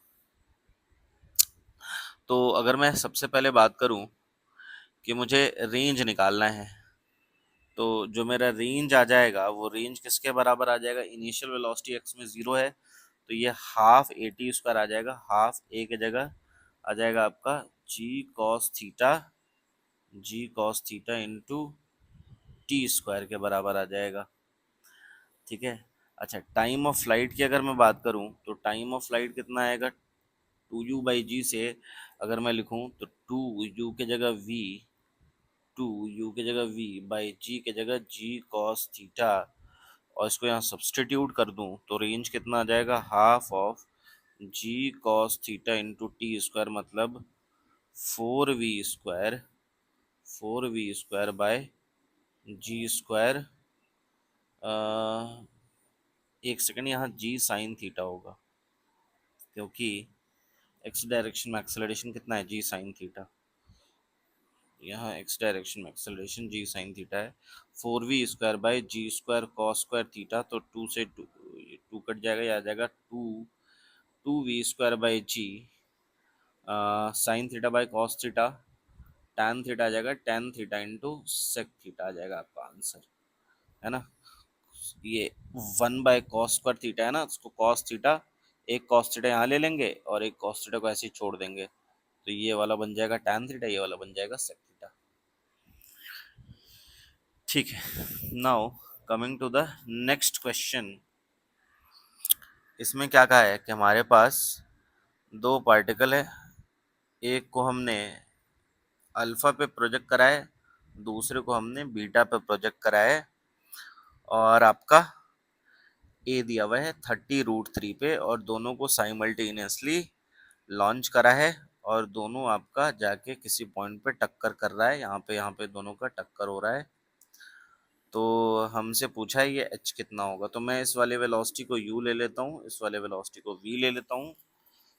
तो अगर मैं सबसे पहले बात करूं कि मुझे रेंज निकालना है, तो जो मेरा रेंज आ जाएगा वो रेंज किसके बराबर आ जाएगा, इनिशियल वेलोसिटी x में 0 है तो ये हाफ ए टी स्क्वायर आ जाएगा, हाफ ए की जगह आ जाएगा आपका g cos theta into t square के बराबर आ जाएगा, ठीक है। अच्छा, टाइम ऑफ फ्लाइट की अगर मैं बात करूं तो टाइम ऑफ फ्लाइट कितना आएगा, 2u/g से अगर मैं लिखूं तो 2u की जगह v, 2u की जगह v बाई जी की जगह g कॉस थीटा, और इसको यहाँ सब्सटीट्यूट कर दूं तो रेंज कितना आ जाएगा, half of g cos theta into t square, मतलब 4v square by g square एक सेकंड, यहाँ जी साइन थीटा होगा, क्योंकि एक्स डायरेक्शन में एक्सेलरेशन कितना है, जी साइन थीटा। यहाँ एक्स डायरेक्शन में एक्सेलरेशन जी साइन थीटा है। 4v² by g square cos square theta, तो 2 से 2 कट जाएगा, या आ जाएगा 2v² by g sine theta by cos theta, tan theta आ जाएगा, tan theta into sec theta आ जाएगा आपका आंसर, है ना। ये 1/cos स्क्वायर थीटा है ना, उसको कॉस थीटा, एक कॉस थीटा यहाँ ले लेंगे और एक कॉस थीटा को ऐसे ही छोड़ देंगे, तो ये वाला बन जाएगा टैन थीटा, ये वाला बन जाएगा सेक थीटा। ठीक है, now coming to the next question. इसमें क्या कहा है कि हमारे पास दो पार्टिकल है, एक को हमने अल्फा पे प्रोजेक्ट करा है, दूसरे को हमने बीटा पे प्रोजेक्ट करा है, और आपका ए दिया हुआ है 30√3 पे, और दोनों को साइमल्टेनियसली लॉन्च करा है, और दोनों आपका जाके किसी पॉइंट पे टक्कर कर रहा है, यहाँ पे दोनों का टक्कर हो रहा है। तो हमसे पूछा है ये एच कितना होगा, तो मैं इस वाले वेलोसिटी को यू ले लेता हूँ, इस वाले वेलोसिटी को वी ले लेता हूँ।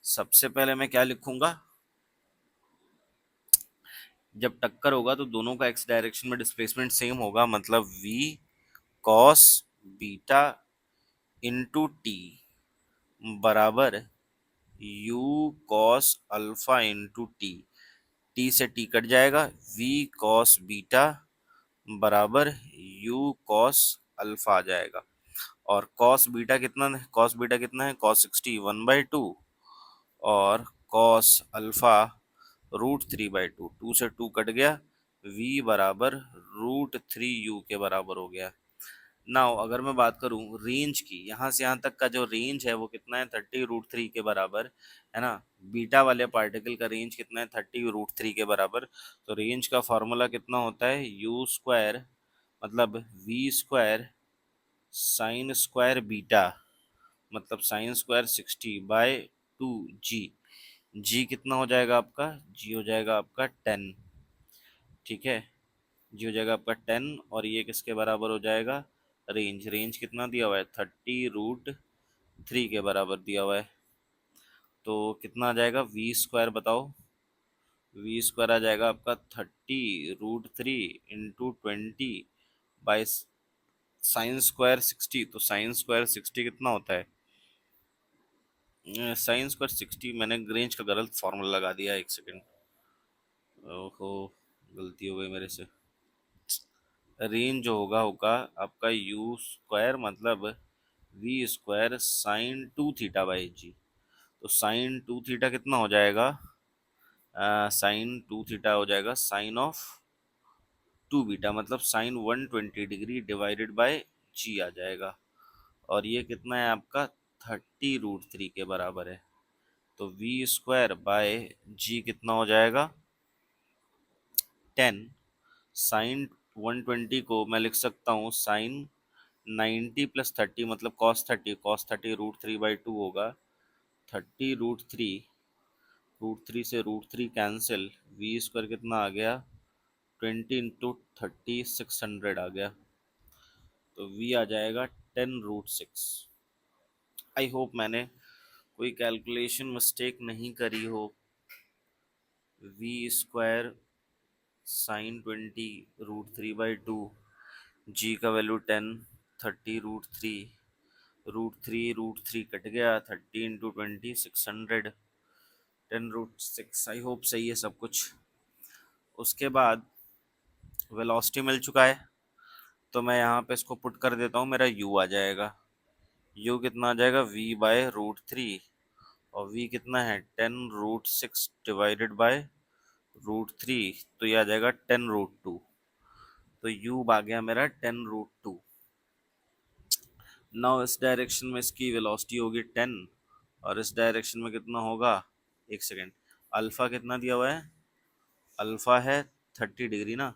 सबसे पहले मैं क्या लिखूंगा, जब टक्कर होगा तो दोनों का एक्स डायरेक्शन में डिस्प्लेसमेंट सेम होगा, मतलब v cos beta into t बराबर u cos alpha into t. T से टी कट जाएगा, वी कॉस बीटा बराबर यू कॉस अल्फा आ जाएगा। और कॉस बीटा कितना है, कॉस 60 1/2, और कॉस अल्फा √3/2, 2 से 2 कट गया, v बराबर √3u के बराबर हो गया। नाउ अगर मैं बात करूं रेंज की, यहाँ से यहाँ तक का जो रेंज है वो कितना है, 30√3 के बराबर, है ना। बीटा वाले पार्टिकल का रेंज कितना है, 30√3 के बराबर। तो रेंज का फॉर्मूला कितना होता है, यू स्क्वायर मतलब v square sine square beta, मतलब साइन स्क्वायर 60/2 जी। जी कितना हो जाएगा आपका, जी हो जाएगा आपका 10, ठीक है। जी हो जाएगा आपका 10, और ये किसके बराबर हो जाएगा, रेंज कितना दिया हुआ है, 30√3 के बराबर दिया हुआ है। तो कितना आ जाएगा वी स्क्वायर बताओ, वी स्क्वायर आ जाएगा आपका 30√3 इंटू 20 बाई साइन स्क्वायर 60। तो साइन स्क्वायर 60 कितना होता है, साइन स्क्वायर 60, मैंने रेंज का गलत फॉर्मूला लगा दिया, एक सेकेंड, ओहो गलती हो गई मेरे से। रेंज जो होगा होगा आपका यू स्क्वायर मतलब वी स्क्वायर साइन 2 थीटा/जी। तो साइन 2 थीटा कितना हो जाएगा, साइन 2 थीटा हो जाएगा साइन ऑफ 2 बीटा, मतलब साइन 120 डिग्री डिवाइडेड बाय जी आ जाएगा। और ये कितना है आपका 30√3 के बराबर है। तो वी स्क्वायर बाय जी कितना हो जाएगा 10। साइन 120 को मैं लिख सकता हूँ साइन 90 + 30 मतलब cos 30 √3/2 होगा। 30√3 से √3 कैंसिल, वी स्क्वायर कितना आ गया 20 इंटू 30 600 आ गया। तो वी आ जाएगा 10√6। आई होप मैंने कोई कैलकुलेशन मिस्टेक नहीं करी हो। वी स्क्वायर साइन 20 √3/2, जी का वैल्यू 10, 30√3, √3 कट गया, 30 इंटू 20 600, 10√6। आई होप सही है सब कुछ। उसके बाद वेलोसिटी मिल चुका है, तो मैं यहाँ पे इसको पुट कर देता हूँ, मेरा u आ जाएगा। u कितना आ जाएगा, v/√3, और v कितना है 10√6 डिवाइडेड बाय √3, तो ये आ जाएगा 10√2। तो u आ गया मेरा 10√2। नाउ इस डायरेक्शन में इसकी वेलोसिटी होगी 10, और इस डायरेक्शन में कितना होगा, एक सेकेंड, अल्फा कितना दिया हुआ है, अल्फा है 30 डिग्री ना,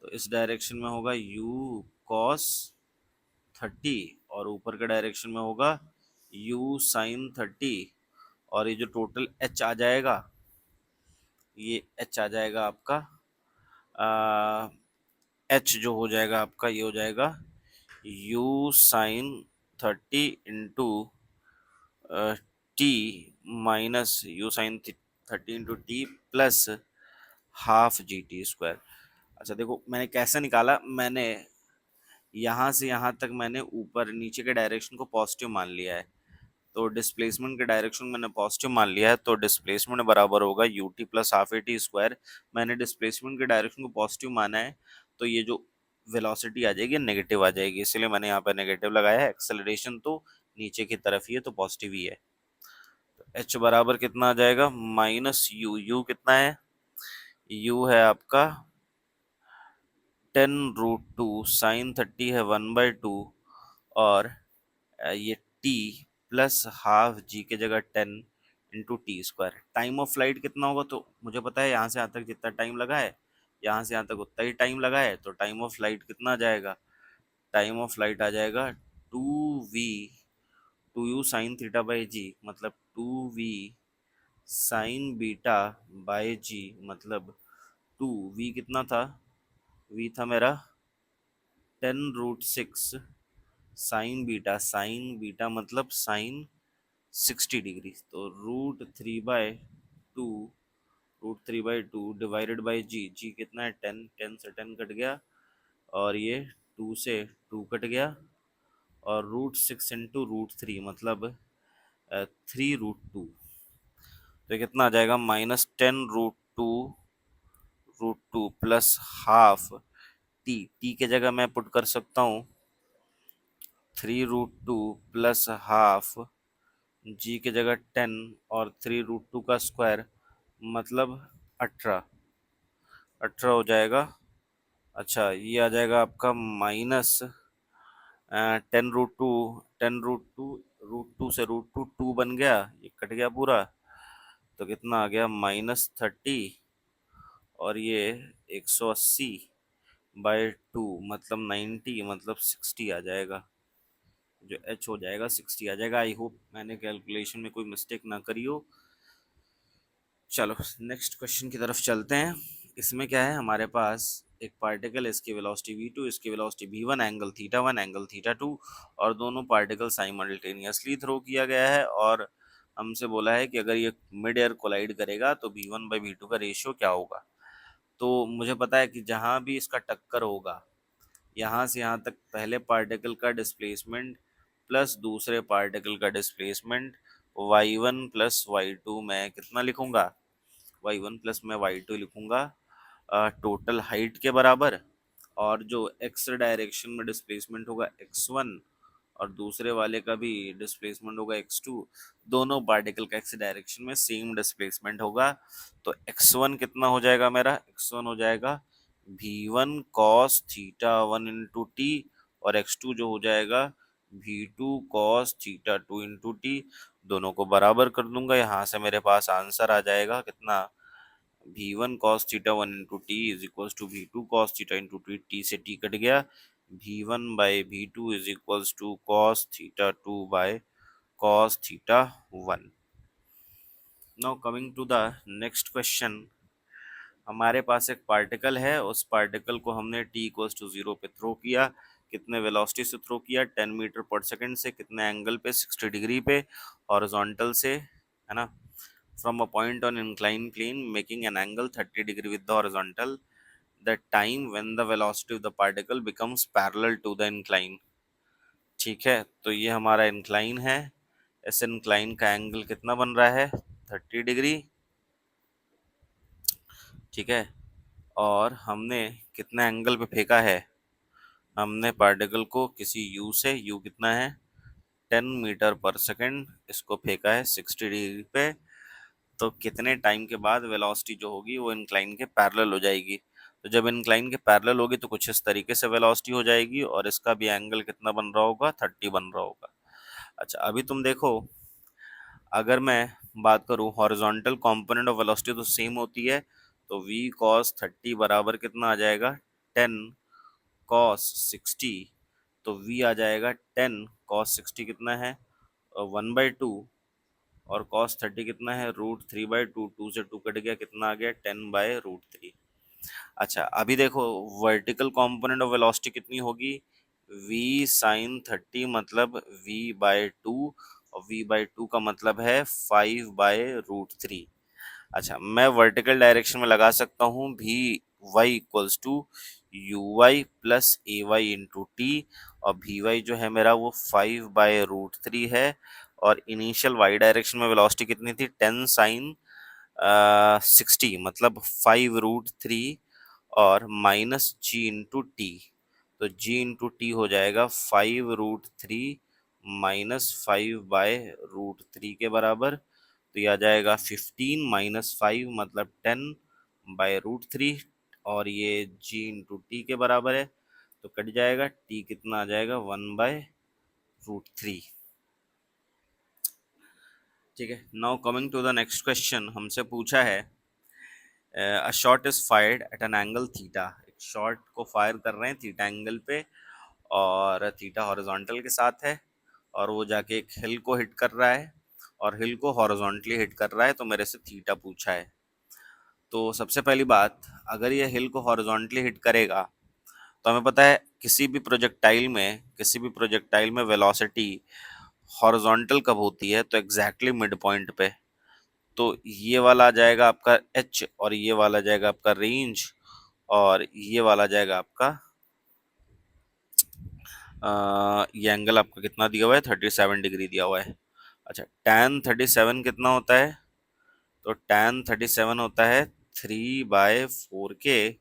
तो इस डायरेक्शन में होगा u cos 30, और ऊपर के डायरेक्शन में होगा u sin 30, और ये जो टोटल h आ जाएगा, ये h आ जाएगा आपका h जो हो जाएगा आपका, ये हो जाएगा u sin 30 into t minus u sine 30 into t plus half g t square. अच्छा देखो मैंने कैसे निकाला, मैंने यहाँ से यहाँ तक मैंने ऊपर नीचे के डायरेक्शन को पॉजिटिव मान लिया है, तो डिस्प्लेसमेंट के डायरेक्शन मैंने पॉजिटिव मान लिया है, तो डिस्प्लेसमेंट बराबर होगा U T plus half a t square. मैंने डिस्प्लेसमेंट के डायरेक्शन को पॉजिटिव माना है, तो ये जो वेलोसिटी आ जाएगी नेगेटिव आ जाएगी, इसलिए मैंने यहाँ पे नेगेटिव लगाया है। एक्सेलरेशन तो नीचे की तरफ ही है, तो पॉजिटिव ही है। तो एच बराबर कितना आ जाएगा, माइनस यू, यू कितना है, यू है आपका 10√2, साइन 30 है 1/2, और ये टी प्लस हाफ जी के जगह 10 into t square. Time of flight कितना होगा, तो मुझे पता है यहाँ से यहाँ तक जितना टाइम लगा है, यहाँ से यहाँ तक उतना ही टाइम लगा है, तो टाइम ऑफ फ्लाइट कितना आ जाएगा, टाइम ऑफ फ्लाइट आ जाएगा 2v 2u sign theta by जी, मतलब 2v साइन बीटा बाई जी, मतलब 2v कितना था, v था मेरा 10√6 साइन बीटा मतलब साइन 60 डिग्री, तो √3/2 डिवाइडेड बाई जी, जी कितना है 10, 10 से 10 कट गया, और ये 2 से 2 कट गया, और √6 इंटू √3 मतलब 3√2, तो कितना आ जाएगा, -10√2 प्लस हाफ टी, टी के जगह मैं पुट कर सकता हूँ 3√2 प्लस हाफ जी के जगह 10, और 3√2 का स्क्वायर मतलब 18, 18 हो जाएगा। अच्छा ये आ जाएगा आपका माइनस 10√2, √2 से √2 बन गया, ये कट गया पूरा, तो कितना आ गया -30, और ये 180/2 मतलब 90, मतलब 60 आ जाएगा, जो एच हो जाएगा 60 आ जाएगा। आई होप मैंने कैलकुलेशन में कोई मिस्टेक ना करी हो। चलो नेक्स्ट क्वेश्चन की तरफ चलते हैं। इसमें क्या है, हमारे पास एक पार्टिकल, इसकी वेलोसिटी v2, इसकी वेलोसिटी v1, एंगल θ1 एंगल θ2, और दोनों पार्टिकल साइमल्टेनियसली थ्रो किया गया है, और हमसे बोला है कि अगर ये मिड एयर कोलाइड करेगा तो v1/v2 का रेशियो क्या होगा। तो मुझे पता है कि जहाँ भी इसका टक्कर होगा, यहाँ से यहाँ तक पहले पार्टिकल का डिस्प्लेसमेंट प्लस दूसरे पार्टिकल का डिस्प्लेसमेंट y1 प्लस y2 मैं कितना लिखूंगा, y1 प्लस मैं y2 लिखूंगा टोटल हाइट के बराबर, और जो x डायरेक्शन में डिस्प्लेसमेंट होगा x1, और दूसरे वाले का भी डिस्प्लेसमेंट होगा x2, दोनों पार्टिकल का x डायरेक्शन में सेम डिस्प्लेसमेंट होगा, तो x1 कितना हो जाएगा मेरा, x1 हो जाएगा v1 cos θ1 इंटू टी, और x2 जो हो जाएगा v2 cos θ2 इंटू टी, दोनों को बराबर कर दूंगा, यहाँ से मेरे पास आंसर आ जाएगा कितना, v1 cos θ1 into t is equals to v2 cos θ into t, t से टी कट गया, v1/v2 is equals to cos θ2 by cos θ1। Now coming to the next question, हमारे पास एक पार्टिकल है, उस पार्टिकल को हमने t इक्वल्स टू 0 पे थ्रो किया, कितने वेलोसिटी से थ्रो किया, 10 मीटर पर सेकंड से, कितने एंगल पे, 60 डिग्री पे, हॉरिजॉन्टल से, है ना, from a point on incline plane making an angle 30 degree with the horizontal, the time when the velocity of the particle becomes parallel to the incline. ठीक है, तो ये हमारा इंक्लाइन है, इस इंक्लाइन का एंगल कितना बन रहा है, 30 डिग्री। ठीक है, और हमने कितना एंगल पे फेंका है, हमने पार्टिकल को किसी u से, u कितना है 10 मीटर पर सेकंड, इसको फेंका है 60 डिग्री पे, तो कितने टाइम के बाद वेलोसिटी जो होगी वो इंक्लाइन के पैरेलल हो जाएगी। तो जब इंक्लाइन के पैरेलल होगी तो कुछ इस तरीके से वेलोसिटी हो जाएगी, और इसका भी एंगल कितना बन रहा होगा, 30 बन रहा होगा। अच्छा अभी तुम देखो, अगर मैं बात करूँ हॉरिजॉन्टल कंपोनेंट ऑफ वेलोसिटी तो सेम होती है, तो v cos 30 बराबर कितना आ जाएगा 10 cos 60, तो v आ जाएगा 10 cos 60 कितना है 1/2, और cos 30 कितना है √3/2, 2 से 2 कट गया, कितना आ गया 10/√3। अच्छा अभी देखो वर्टिकल कंपोनेंट ऑफ वेलोसिटी कितनी होगी, v साइन 30 मतलब v/2, और v/2 का मतलब है 5/√3। अच्छा, मैं वर्टिकल डायरेक्शन में लगा सकता हूँ भी y equals to u y plus a y into t, और भी वाई जो है मेरा वो 5/√3 है, और इनिशियल वाई डायरेक्शन में वेलोसिटी कितनी थी 10 साइन 60 मतलब 5√3, और माइनस जी इंटू टी, तो जी इंटू टी हो जाएगा 5√3 माइनस 5/√3 के बराबर। तो ये आ जाएगा 15 माइनस 5 मतलब 10/√3, और ये जी इंटू टी के बराबर है, तो कट जाएगा, टी कितना आ जाएगा 1/√3। ठीक है, now coming to the next question, हमसे पूछा है a shot is fired at an angle theta. एक शॉट को फायर कर रहे हैं थीटा एंगल पे, और थीटा हॉरिजॉन्टल के साथ है, और वो जाके एक हिल को हिट कर रहा है, और हिल को हॉरिजॉन्टली हिट कर रहा है, तो मेरे से थीटा पूछा है। तो सबसे पहली बात, अगर ये हिल को हॉरिजॉन्टली हिट करेगा, तो हमें पता है किसी भी प्रोजेक्टाइल में वेलोसिटी हॉरिजॉन्टल कब होती है, तो एग्जैक्टली मिड पॉइंट पे। तो ये वाला आ जाएगा आपका एच, और ये वाला जाएगा आपका रेंज, और ये वाला जाएगा आपका ये एंगल आपका कितना दिया हुआ है 37 डिग्री दिया हुआ है। अच्छा, tan 37 कितना होता है, तो tan 37 होता है 3/4 के,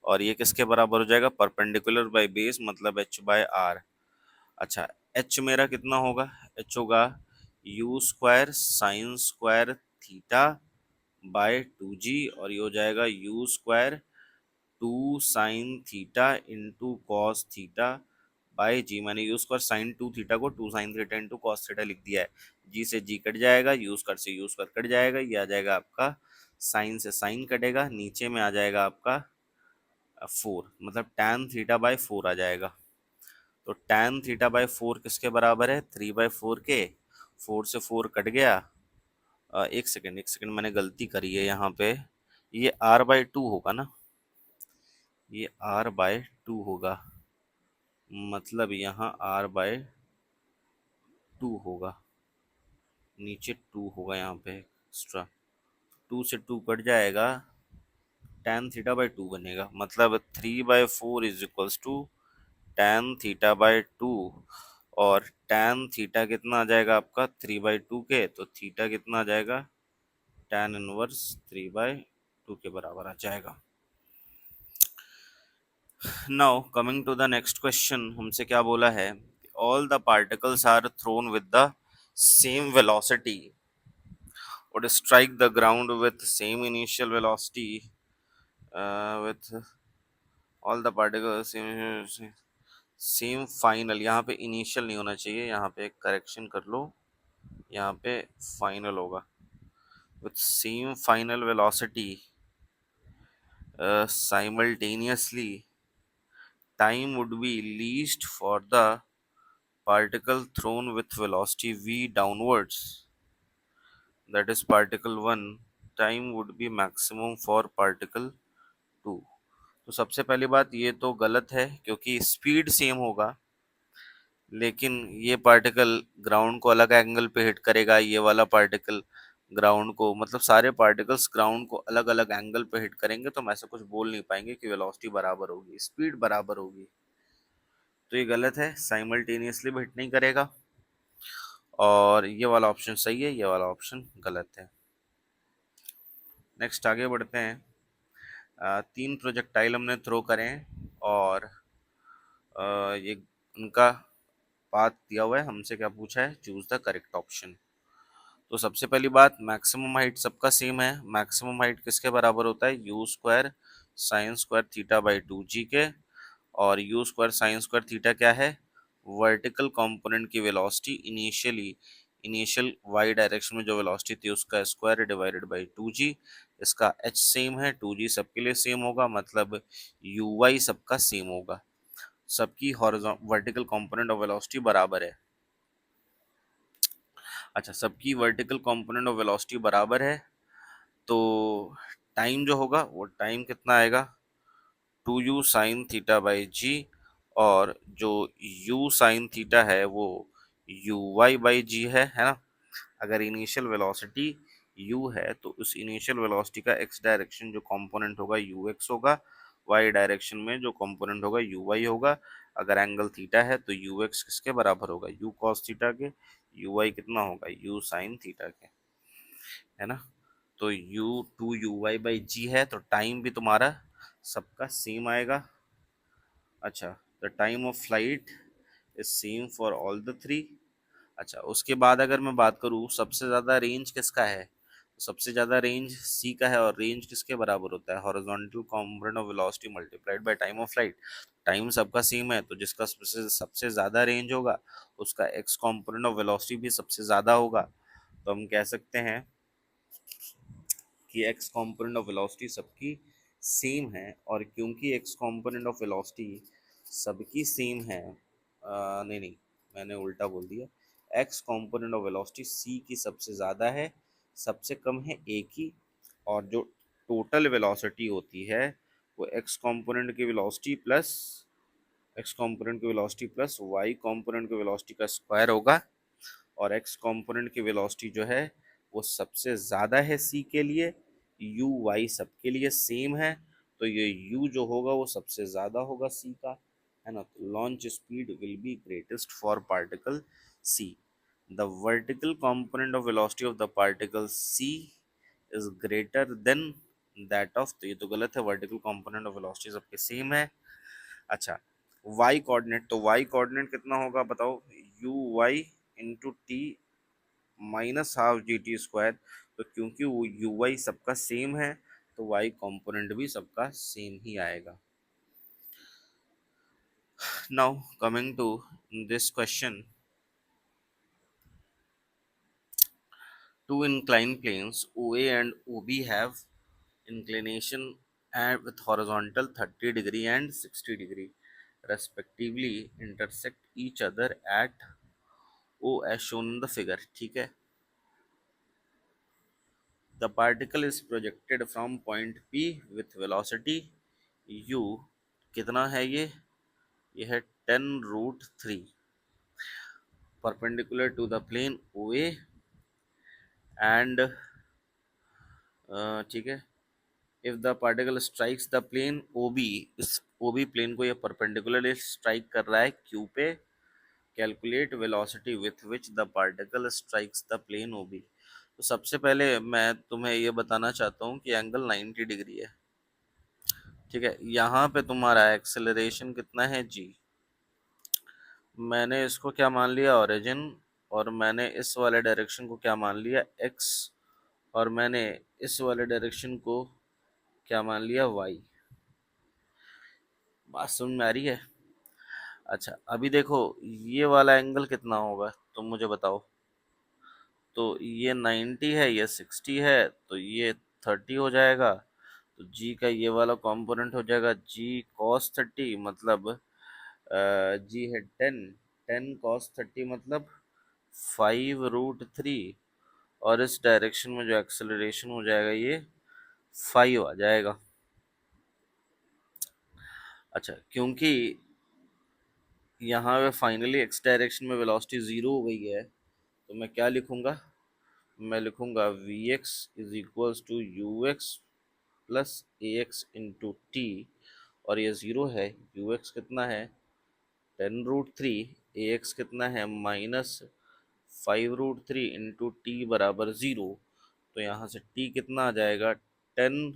और ये किसके बराबर हो जाएगा परपेंडिकुलर बाय बेस मतलब h/r। अच्छा, h मेरा कितना होगा, h होगा u² sign square theta by 2g, और ये हो जाएगा u² 2 sine theta into cos theta by g. मैंने u² साइन 2 थीटा को 2 sine theta into cos theta लिख दिया है। जी से जी कट जाएगा, u² से u² कट जाएगा, ये आ जाएगा आपका साइन से साइन कटेगा, नीचे में आ जाएगा आपका 4 मतलब tan θ/4 आ जाएगा। तो tan θ/4 किसके बराबर है 3/4 के, 4 से 4 कट गया। एक सेकंड मैंने गलती करी है यहाँ पे, ये r/2 होगा ना, ये r/2 होगा, मतलब यहाँ r/2 होगा, नीचे 2 होगा यहाँ पे एक्स्ट्रा, 2 से 2 कट जाएगा, tan θ/2 बनेगा, मतलब 3/4 इज इक्वल्स टू tan θ/2, और tan θ कितना आ जाएगा आपका 3/2 के, तो थीटा कितना आ जाएगा tan 1 3/2 के बराबर आ जाएगा। Now coming to the next question, हमसे क्या बोला है, all the particles are thrown with the same velocity would strike the ground with same initial velocity with all the particles same final, यहाँ पे इनिशियल नहीं होना चाहिए, यहाँ पे करेक्शन कर लो, यहाँ पे फाइनल होगा, with same final velocity simultaneously, time would be least for the particle thrown with velocity v downwards, that is particle 1, time would be maximum for particle 2। तो सबसे पहली बात ये तो गलत है, क्योंकि स्पीड सेम होगा, लेकिन ये पार्टिकल ग्राउंड को अलग एंगल पे हिट करेगा, ये वाला पार्टिकल ग्राउंड को, मतलब सारे पार्टिकल्स ग्राउंड को अलग अलग एंगल पे हिट करेंगे, तो हम ऐसा कुछ बोल नहीं पाएंगे कि वेलोसिटी बराबर होगी, स्पीड बराबर होगी। तो ये गलत है, साइमल्टेनियसली भी हिट नहीं करेगा, और ये वाला ऑप्शन सही है, ये वाला ऑप्शन गलत है। नेक्स्ट आगे बढ़ते हैं। 3 प्रोजेक्टाइल हमने थ्रो करें, और ये उनका पाथ दिया हुआ है, हमसे क्या पूछा है, चूज द करेक्ट ऑप्शन। तो सबसे पहली बात, मैक्सिमम हाइट सबका सेम है, मैक्सिमम हाइट किसके बराबर होता है u² sign square theta by 2g के, और u² साइन स्क्वायर थीटा क्या है, वर्टिकल कंपोनेंट की वेलोसिटी इनिशियल y डायरेक्शन में जो वेलोसिटी थी उसका स्क्वायर डिवाइडेड बाई 2g, इसका h सेम है, 2g सबके लिए सेम होगा, मतलब uy सबका सेम होगा, सबकी वर्टिकल कंपोनेंट ऑफ वेलोसिटी बराबर है। अच्छा, सबकी वर्टिकल कंपोनेंट ऑफ वेलोसिटी बराबर है, तो टाइम जो होगा वो टाइम कितना आएगा 2u sign theta by g, और जो u साइन थीटा है वो यू वाई बाई जी है ना। अगर इनिशियल वेलोसिटी u है तो उस इनिशियल वेलोसिटी का x डायरेक्शन जो कंपोनेंट होगा ux होगा, y डायरेक्शन में जो कंपोनेंट होगा uy होगा। अगर एंगल थीटा है तो ux किसके बराबर होगा, u cos थीटा के, uy कितना होगा, u sin थीटा के, है ना। तो u2uy/g है तो टाइम भी तुम्हारा सबका सेम आएगा। अच्छा, the time of flight is same for all the three. अच्छा, उसके बाद अगर मैं बात करूँ सबसे ज़्यादा रेंज किसका है, तो सबसे ज़्यादा रेंज c का है। और रेंज किसके बराबर होता है, horizontal component of velocity multiplied by time of flight. Time सबका सेम है तो जिसका सबसे ज़्यादा रेंज होगा उसका x कंपोनेंट ऑफ वेलोसिटी भी सबसे ज़्यादा होगा। तो हम कह सकते हैं कि x कंपोनेंट ऑफ वेलोसिटी सबकी सेम है। और क्योंकि x कंपोनेंट ऑफ वेलोसिटी सबकी सेम है, नहीं नहीं, मैंने उल्टा बोल दिया। x component of velocity c की सबसे ज़्यादा है, सबसे कम है a की। और जो टोटल वेलोसिटी होती है वो x कंपोनेंट की वेलोसिटी प्लस y कंपोनेंट की वेलोसिटी का स्क्वायर होगा। और x कंपोनेंट की वेलोसिटी जो है वो सबसे ज़्यादा है c के लिए, u y सबके लिए सेम है तो ये u जो होगा वो सबसे ज़्यादा होगा c का, है ना। तो launch speed will be greatest for particle c। The vertical component of velocity of the particle c is greater then that of, तो ये तो गलत है, वर्टिकल कंपोनेंट ऑफ वेलोसिटी सबके सेम है। अच्छा, y कोऑर्डिनेट, तो y कोऑर्डिनेट कितना होगा बताओ, u y into t minus half g t square. तो क्योंकि वो यू वाई सबका सेम है तो वाई कंपोनेंट भी सबका सेम ही आएगा। Now coming to this question, two inclined planes OA and OB have inclination and with horizontal 30 degree and 60 degree respectively intersect each other at O as shown in the figure। ठीक है, the particle is projected from point P with velocity u, कितना है ये है 10√3 perpendicular to the plane OA and ठीक है, if the particle strikes the plane OB, इस OB plane को ये परपेंडिकुलरली स्ट्राइक कर रहा है Q पे, calculate velocity with which the particle strikes the plane OB। तो सबसे पहले मैं तुम्हें ये बताना चाहता हूँ कि एंगल 90 डिग्री है। ठीक है, यहाँ पे तुम्हारा एक्सेलरेशन कितना है g, मैंने इसको क्या मान लिया ओरिजिन, और मैंने इस वाले डायरेक्शन को क्या मान लिया x, और मैंने इस वाले डायरेक्शन को क्या मान लिया y। बात समझ में आ रही है। अच्छा, अभी देखो ये वाला एंगल कितना होगा तुम मुझे बताओ। तो ये 90 है, ये 60 है, तो ये 30 हो जाएगा। तो g का ये वाला कंपोनेंट हो जाएगा g cos 30, मतलब g है 10, 10 cos 30 मतलब 5√3। और इस डायरेक्शन में जो एक्सेलरेशन हो जाएगा ये 5 आ जाएगा। अच्छा, क्योंकि यहाँ पे फाइनली एक्स डायरेक्शन में वेलोसिटी ज़ीरो हो गई है तो मैं क्या लिखूँगा, मैं लिखूँगा v x is equals to u x plus a x into t. और ये ज़ीरो है, यू एक्स कितना है 10√3, ए एक्स कितना है -5√3 इंटू टी बराबर ज़ीरो। तो यहाँ से टी कितना आ जाएगा 10,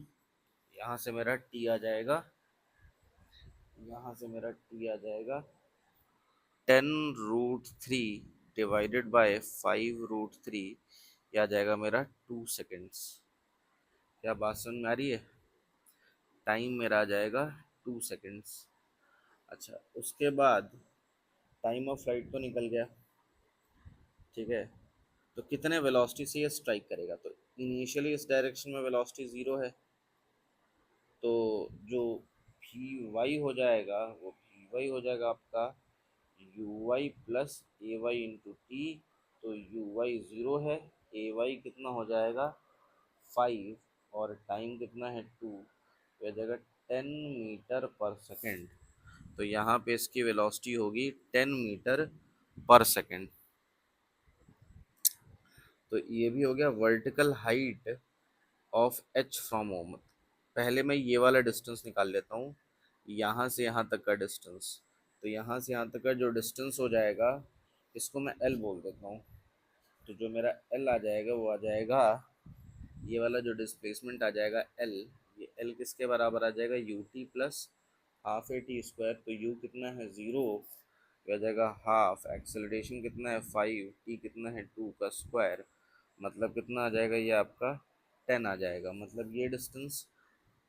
यहाँ से मेरा टी आ जाएगा, यहाँ से मेरा टी आ जाएगा 10√3 डिवाइडेड बाय 5√3, यह आ जाएगा मेरा 2 सेकेंड्स। क्या बात समझ में आ रही है, टाइम मेरा आ जाएगा 2 सेकेंड्स। अच्छा, उसके बाद टाइम ऑफ फ्लाइट तो निकल गया। ठीक है, तो कितने वेलोसिटी से ये स्ट्राइक करेगा, तो इनिशियली इस डायरेक्शन में वेलोसिटी ज़ीरो है तो जो वी वाई हो जाएगा वो वी वाई हो जाएगा आपका u y plus a y into t. तो यू वाई ज़ीरो है, ए वाई कितना हो जाएगा 5, और टाइम कितना है 2, तो हो जाएगा 10 मीटर पर सेकेंड। तो यहाँ पे इसकी वेलोसिटी होगी 10 मीटर पर सेकेंड। तो ये भी हो गया vertical height of H from home. पहले मैं ये वाला डिस्टेंस निकाल लेता हूँ, यहाँ से यहाँ तक का डिस्टेंस। तो यहाँ से यहाँ तक का जो डिस्टेंस हो जाएगा, इसको मैं एल बोल देता हूँ। तो जो मेरा एल आ जाएगा वो आ जाएगा, ये वाला जो डिस्प्लेसमेंट आ जाएगा एल, ये एल किसके बराबर आ जाएगा, U T plus half a t square. तो यू कितना है 0, आ जाएगा हाफ, एक्सेलरेशन कितना है 5, टी कितना है 2 का स्क्वायर, मतलब कितना आ जाएगा ये आपका 10 आ जाएगा। मतलब ये डिस्टेंस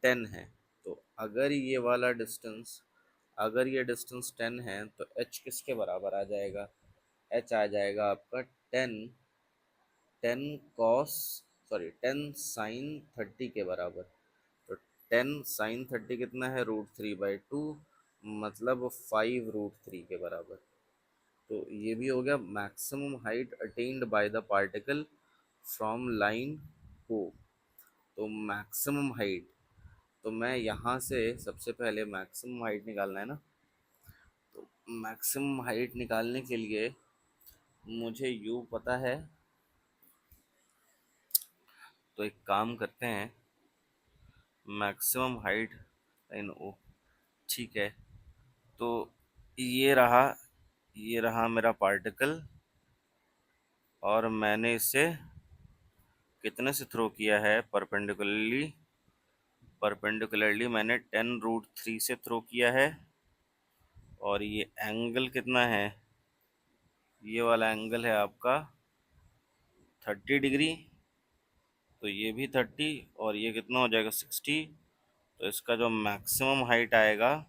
10 है। तो अगर ये डिस्टेंस 10 है तो एच किसके बराबर आ जाएगा, एच आ जाएगा आपका 10 कॉस, सॉरी 10 साइन 30 के बराबर। तो 10 साइन 30 कितना है, √3/2, मतलब 5√3 के बराबर। तो ये भी हो गया maximum height attend by the particle from line को। तो मैक्सिमम हाइट, तो मैं यहाँ से सबसे पहले मैक्सिमम हाइट निकालना है ना। तो मैक्सिमम हाइट निकालने के लिए मुझे यू पता है, तो एक काम करते हैं, मैक्सिमम हाइट इन ओ, ठीक है। तो ये रहा ये रहा मेरा पार्टिकल, और मैंने इसे कितने से थ्रो किया है, परपेंडिकुलरली मैंने 10√3 से थ्रो किया है। और ये एंगल कितना है, ये वाला एंगल है आपका 30 डिग्री। तो ये भी 30, और ये कितना हो जाएगा 60। तो इसका जो मैक्सिमम हाइट आएगा,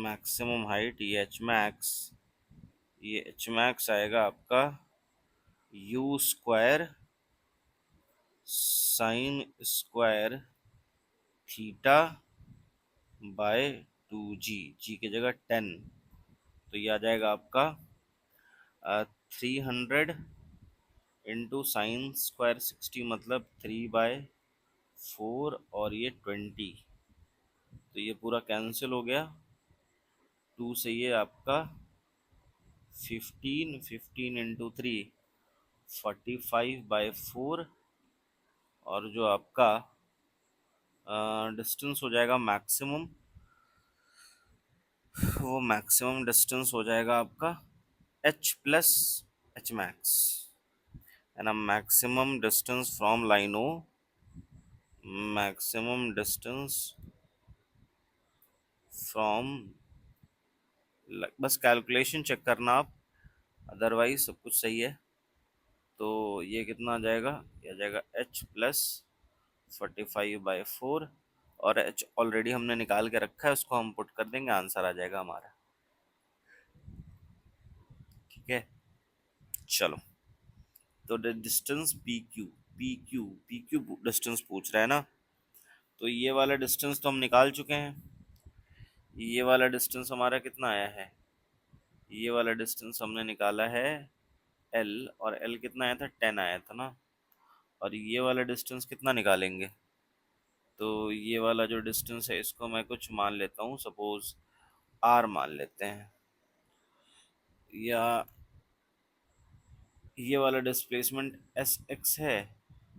मैक्सिमम हाइट, ये एच मैक्स आएगा आपका u square sine square theta by 2g, जी की जगह 10। तो ये आ जाएगा आपका 300 इंटू साइन स्क्वायर 60, मतलब 3/4, और ये 20। तो ये पूरा कैंसिल हो गया, 2 से ये आपका 15, 15 इंटू 3 45/4। और जो आपका डिस्टेंस हो जाएगा मैक्सिमम, वो मैक्सिमम डिस्टेंस हो जाएगा आपका h प्लस एच मैक्स, है ना। Maximum distance from line O, maximum distance from, बस कैलकुलेशन चेक करना आप, अदरवाइज सब कुछ सही है। तो ये कितना आ जाएगा, ये आ जाएगा h प्लस 45/4, और h ऑलरेडी हमने निकाल के रखा है, उसको हम पुट कर देंगे, आंसर आ जाएगा हमारा। ठीक है, चलो। तो डिस्टेंस पी क्यू डिस्टेंस पूछ रहा है ना। तो ये वाला डिस्टेंस तो हम निकाल चुके हैं। ये वाला डिस्टेंस हमारा कितना आया है, ये वाला डिस्टेंस हमने निकाला है L, और L कितना आया था, 10 आया था ना। और ये वाला डिस्टेंस कितना निकालेंगे, तो ये वाला जो डिस्टेंस है इसको मैं कुछ मान लेता हूँ, सपोज R मान लेते हैं, या ये वाला डिस्प्लेसमेंट एस एक्स है,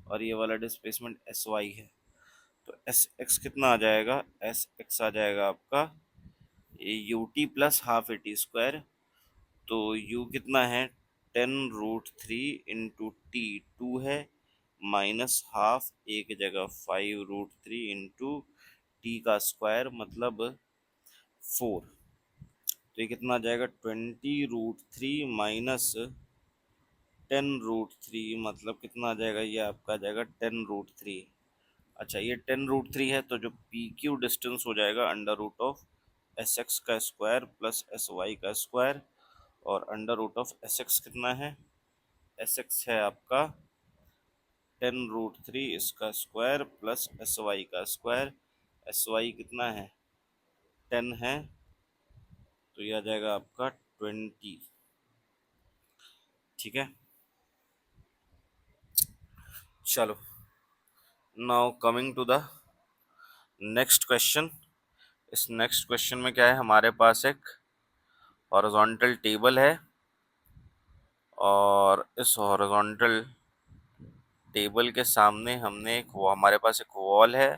और ये वाला डिस्प्लेसमेंट एस वाई है। तो एस एक्स कितना आ जाएगा, एस एक्स आ जाएगा आपका U T plus half a t square. तो u कितना है 10√3 इंटू टी 2 है, माइनस हाफ, एक जगह 5√3 इंटू टी का स्क्वायर, मतलब 4। तो ये कितना आ जाएगा 20√3 माइनस 10√3, मतलब कितना आ जाएगा, ये आपका आ जाएगा 10√3। अच्छा, ये 10√3 है, तो जो पी क्यू डिस्टेंस हो जाएगा √एस एक्स का स्क्वायर प्लस एस वाई का स्क्वायर, और √एस एक्स कितना है, एस एक्स है आपका 10√3 इसका स्क्वायर प्लस एस वाई का स्क्वायर। एस वाई कितना है 10 है, तो ये आ जाएगा आपका 20। ठीक है, चलो। Now coming to the next question, इस नेक्स्ट क्वेश्चन में क्या है, हमारे पास एक हॉरिजॉन्टल टेबल है और इस हॉरिजॉन्टल टेबल के सामने हमने हमारे पास एक वॉल है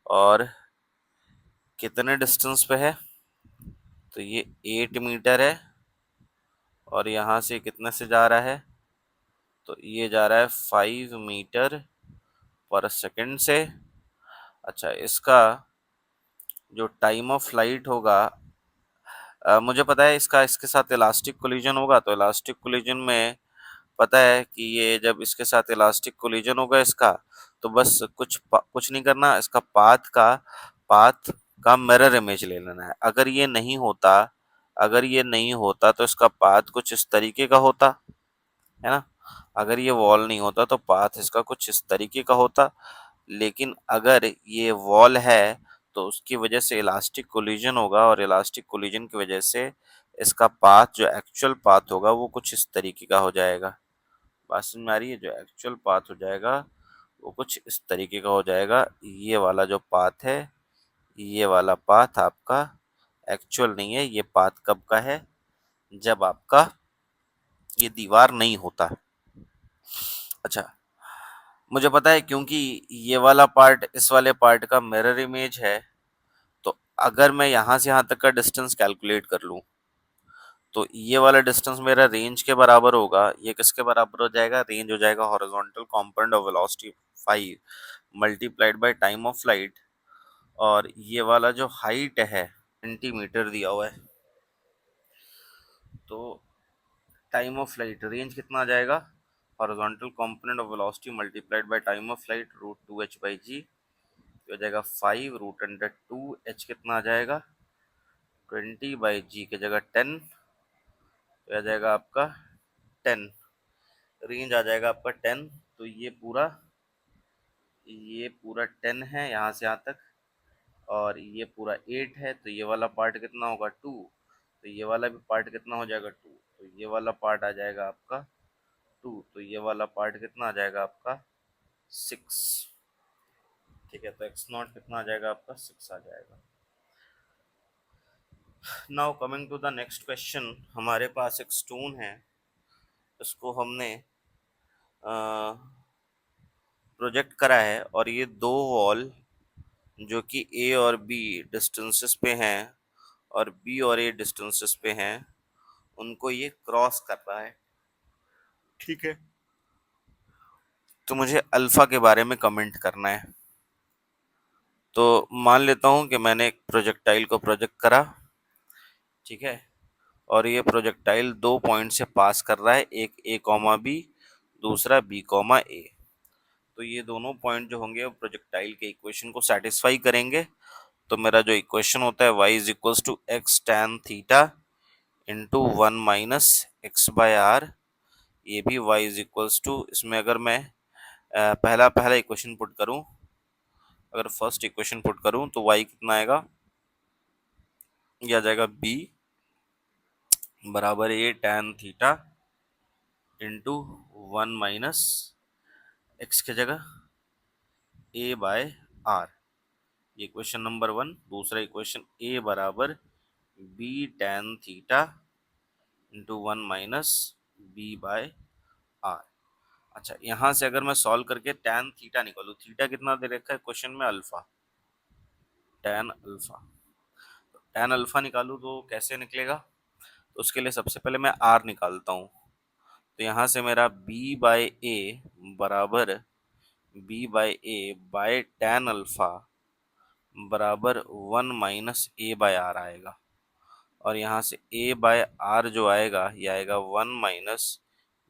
और कितने डिस्टेंस पे है, तो ये 8 मीटर है और यहाँ से कितने से जा रहा है, तो ये जा रहा है 5 मीटर पर सेकंड से। अच्छा, इसका जो टाइम ऑफ फ्लाइट होगा, मुझे पता है इसका इसके साथ इलास्टिक कोलिजन होगा, तो इलास्टिक कोलिजन में पता है कि ये जब इसके साथ इलास्टिक कोलिजन होगा इसका, तो बस कुछ नहीं करना, इसका पाथ का मिरर इमेज ले लेना है। अगर ये नहीं होता तो इसका पाथ कुछ इस तरीके का होता है ना। अगर ये वॉल नहीं होता तो पाथ इसका कुछ इस तरीके का होता, लेकिन अगर ये वॉल है तो उसकी वजह से इलास्टिक कोलिजन होगा और इलास्टिक कोलिजन की वजह से इसका पाथ, जो एक्चुअल पाथ होगा, वो कुछ इस तरीके का हो जाएगा। बात समझ में आ रही है? जो एक्चुअल पाथ हो जाएगा वो कुछ इस तरीके का हो जाएगा। ये वाला जो पाथ है, ये वाला पाथ आपका एक्चुअल नहीं है, ये पाथ कब का है, जब आपका ये दीवार नहीं होता। अच्छा, मुझे पता है क्योंकि ये वाला पार्ट इस वाले पार्ट का मिरर इमेज है, तो अगर मैं यहाँ से यहाँ तक का डिस्टेंस कैलकुलेट कर लूँ, तो ये वाला डिस्टेंस मेरा रेंज के बराबर होगा। ये किसके बराबर हो जाएगा? रेंज हो जाएगा horizontal component of velocity 5 multiplied by time of flight, और ये वाला जो हाइट है 20 मीटर दिया हुआ है, तो टाइम ऑफ फ्लाइट रेंज कितना आ जाएगा? Horizontal component of velocity multiplied by time of flight √2h/g हो जाएगा 5 √2। h कितना आ जाएगा? 20/g की जगह 10, तो आ जाएगा आपका 10। रेंज आ जाएगा आपका 10। तो ये पूरा 10 है यहाँ से यहाँ तक, और ये पूरा 8 है, तो ये वाला पार्ट कितना होगा? 2। तो ये वाला भी पार्ट कितना हो जाएगा? 2। तो ये वाला पार्ट आ जाएगा आपका 2, तो ये वाला पार्ट कितना आ जाएगा आपका? 6। ठीक है, तो x0 कितना आ जाएगा आपका? 6 आ जाएगा। Now coming to the next question, हमारे पास एक स्टोन है, इसको हमने प्रोजेक्ट करा है और ये दो वॉल जो कि ए और बी डिस्टेंसेस पे हैं और बी और ए डिस्टेंसेस पे हैं, उनको ये क्रॉस कर रहा है। ठीक है, तो मुझे अल्फा के बारे में कमेंट करना है। तो मान लेता हूँ कि मैंने एक प्रोजेक्टाइल को प्रोजेक्ट करा, ठीक है, और ये प्रोजेक्टाइल 2 पॉइंट से पास कर रहा है, एक ए कॉमा बी, दूसरा बी कॉमा ए। तो ये दोनों पॉइंट जो होंगे वो प्रोजेक्टाइल के इक्वेशन को सेटिस्फाई करेंगे। तो मेरा जो इक्वेशन होता है y is equals to x tan theta into 1 minus x by r, ये भी y इज इक्वल्स टू, इसमें अगर मैं पहला पहला इक्वेशन पुट करूं, अगर फर्स्ट इक्वेशन पुट करूं तो y कितना आएगा? ये आ जाएगा b बराबर a tan theta into 1 minus x की जगह a बाय आर, ये इक्वेशन नंबर 1। दूसरा इक्वेशन a बराबर b tan theta into 1 minus b by are. अच्छा, यहाँ से अगर मैं सॉल्व करके टैन थीटा निकालूँ, थीटा कितना दे रखा है क्वेश्चन में? Alpha, tan alpha. तो टैन अल्फा निकालूँ तो कैसे निकलेगा? तो उसके लिए सबसे पहले मैं आर निकालता हूँ। तो यहाँ से मेरा बी बाय ए बराबर बाय टैन अल्फा बराबर 1 माइनस ए बाय आर आएगा, और यहाँ से ए बाय आर जो आएगा ये आएगा 1 minus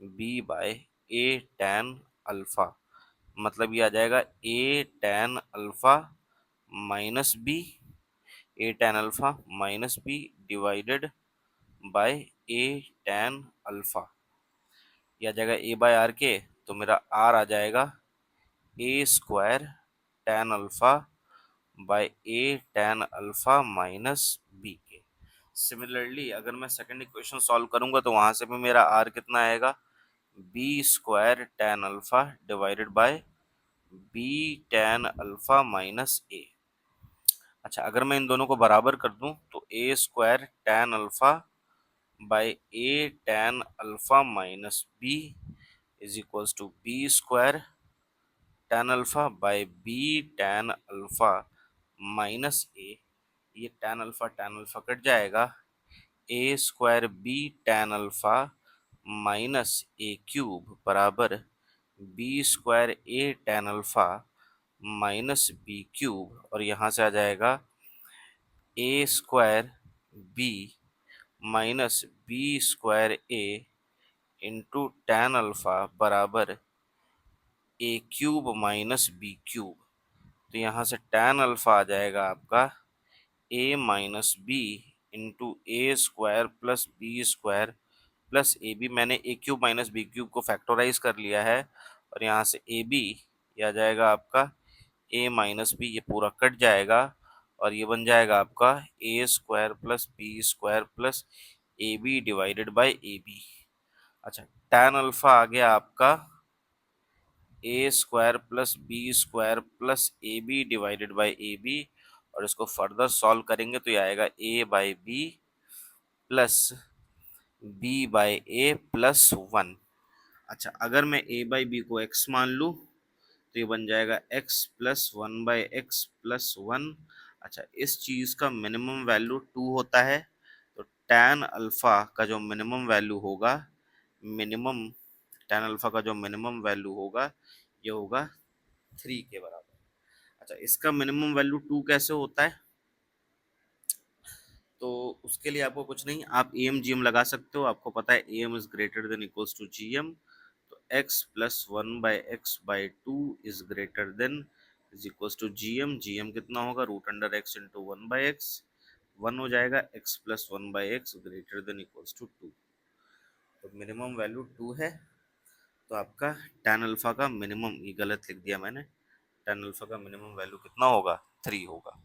b by a tan alpha, मतलब ये आ जाएगा a tan alpha minus b, a tan alpha minus b divided by a tan alpha. ये आ जाएगा ए बाय आर के, तो मेरा आर आ जाएगा a square tan alpha by a tan alpha minus b के। सिमिलरली अगर मैं सेकंड इक्वेशन सॉल्व करूंगा तो वहां से भी मेरा आर कितना आएगा? B square tan alpha divided by b tan alpha minus a. अच्छा, अगर मैं इन दोनों को बराबर कर दूं तो a square tan alpha by a tan alpha minus b is equals to b square tan alpha by b tan alpha minus a. ये tan अल्फा कट जाएगा, a square b tan alpha minus a cube बराबर b square a tan alpha minus b cube, और यहाँ से आ जाएगा a square b minus b square a into tan alpha बराबर a cube minus b cube. तो यहाँ से टैन अल्फा आ जाएगा आपका a minus b into a square plus b square plus a b. मैंने a cube minus b cube को factorise कर लिया है, और यहाँ से ए बी ये आ जाएगा आपका ए माइनस बी, ये पूरा कट जाएगा और ये बन जाएगा आपका a square plus b square plus a b divided by a b. अच्छा, टैन अल्फा आ गया आपका a square plus b square plus a b divided by a b, और इसको फर्दर सॉल्व करेंगे तो ये आएगा a by b plus b by a plus one. अच्छा, अगर मैं ए बाई बी को x मान लूँ तो ये बन जाएगा x plus one by x plus one. अच्छा, इस चीज़ का मिनिमम वैल्यू टू होता है, तो tan अल्फ़ा का जो मिनिमम वैल्यू होगा, मिनिमम tan अल्फ़ा का जो मिनिमम वैल्यू होगा ये होगा थ्री के बराबर। अच्छा, इसका मिनिमम वैल्यू टू कैसे होता है? तो उसके लिए आपको कुछ नहीं, आप ए एम जी एम लगा सकते हो। आपको पता है A M is greater than equals to G M, तो x plus one by x by two is greater than is equals to G M. G M कितना होगा? Root under x into one by x, one हो जाएगा, x plus one by x greater than equals to two. तो minimum value two है, तो आपका tan alpha का minimum, ये गलत लिख दिया मैंने, tan अल्फा का मिनिमम वैल्यू कितना होगा? थ्री होगा।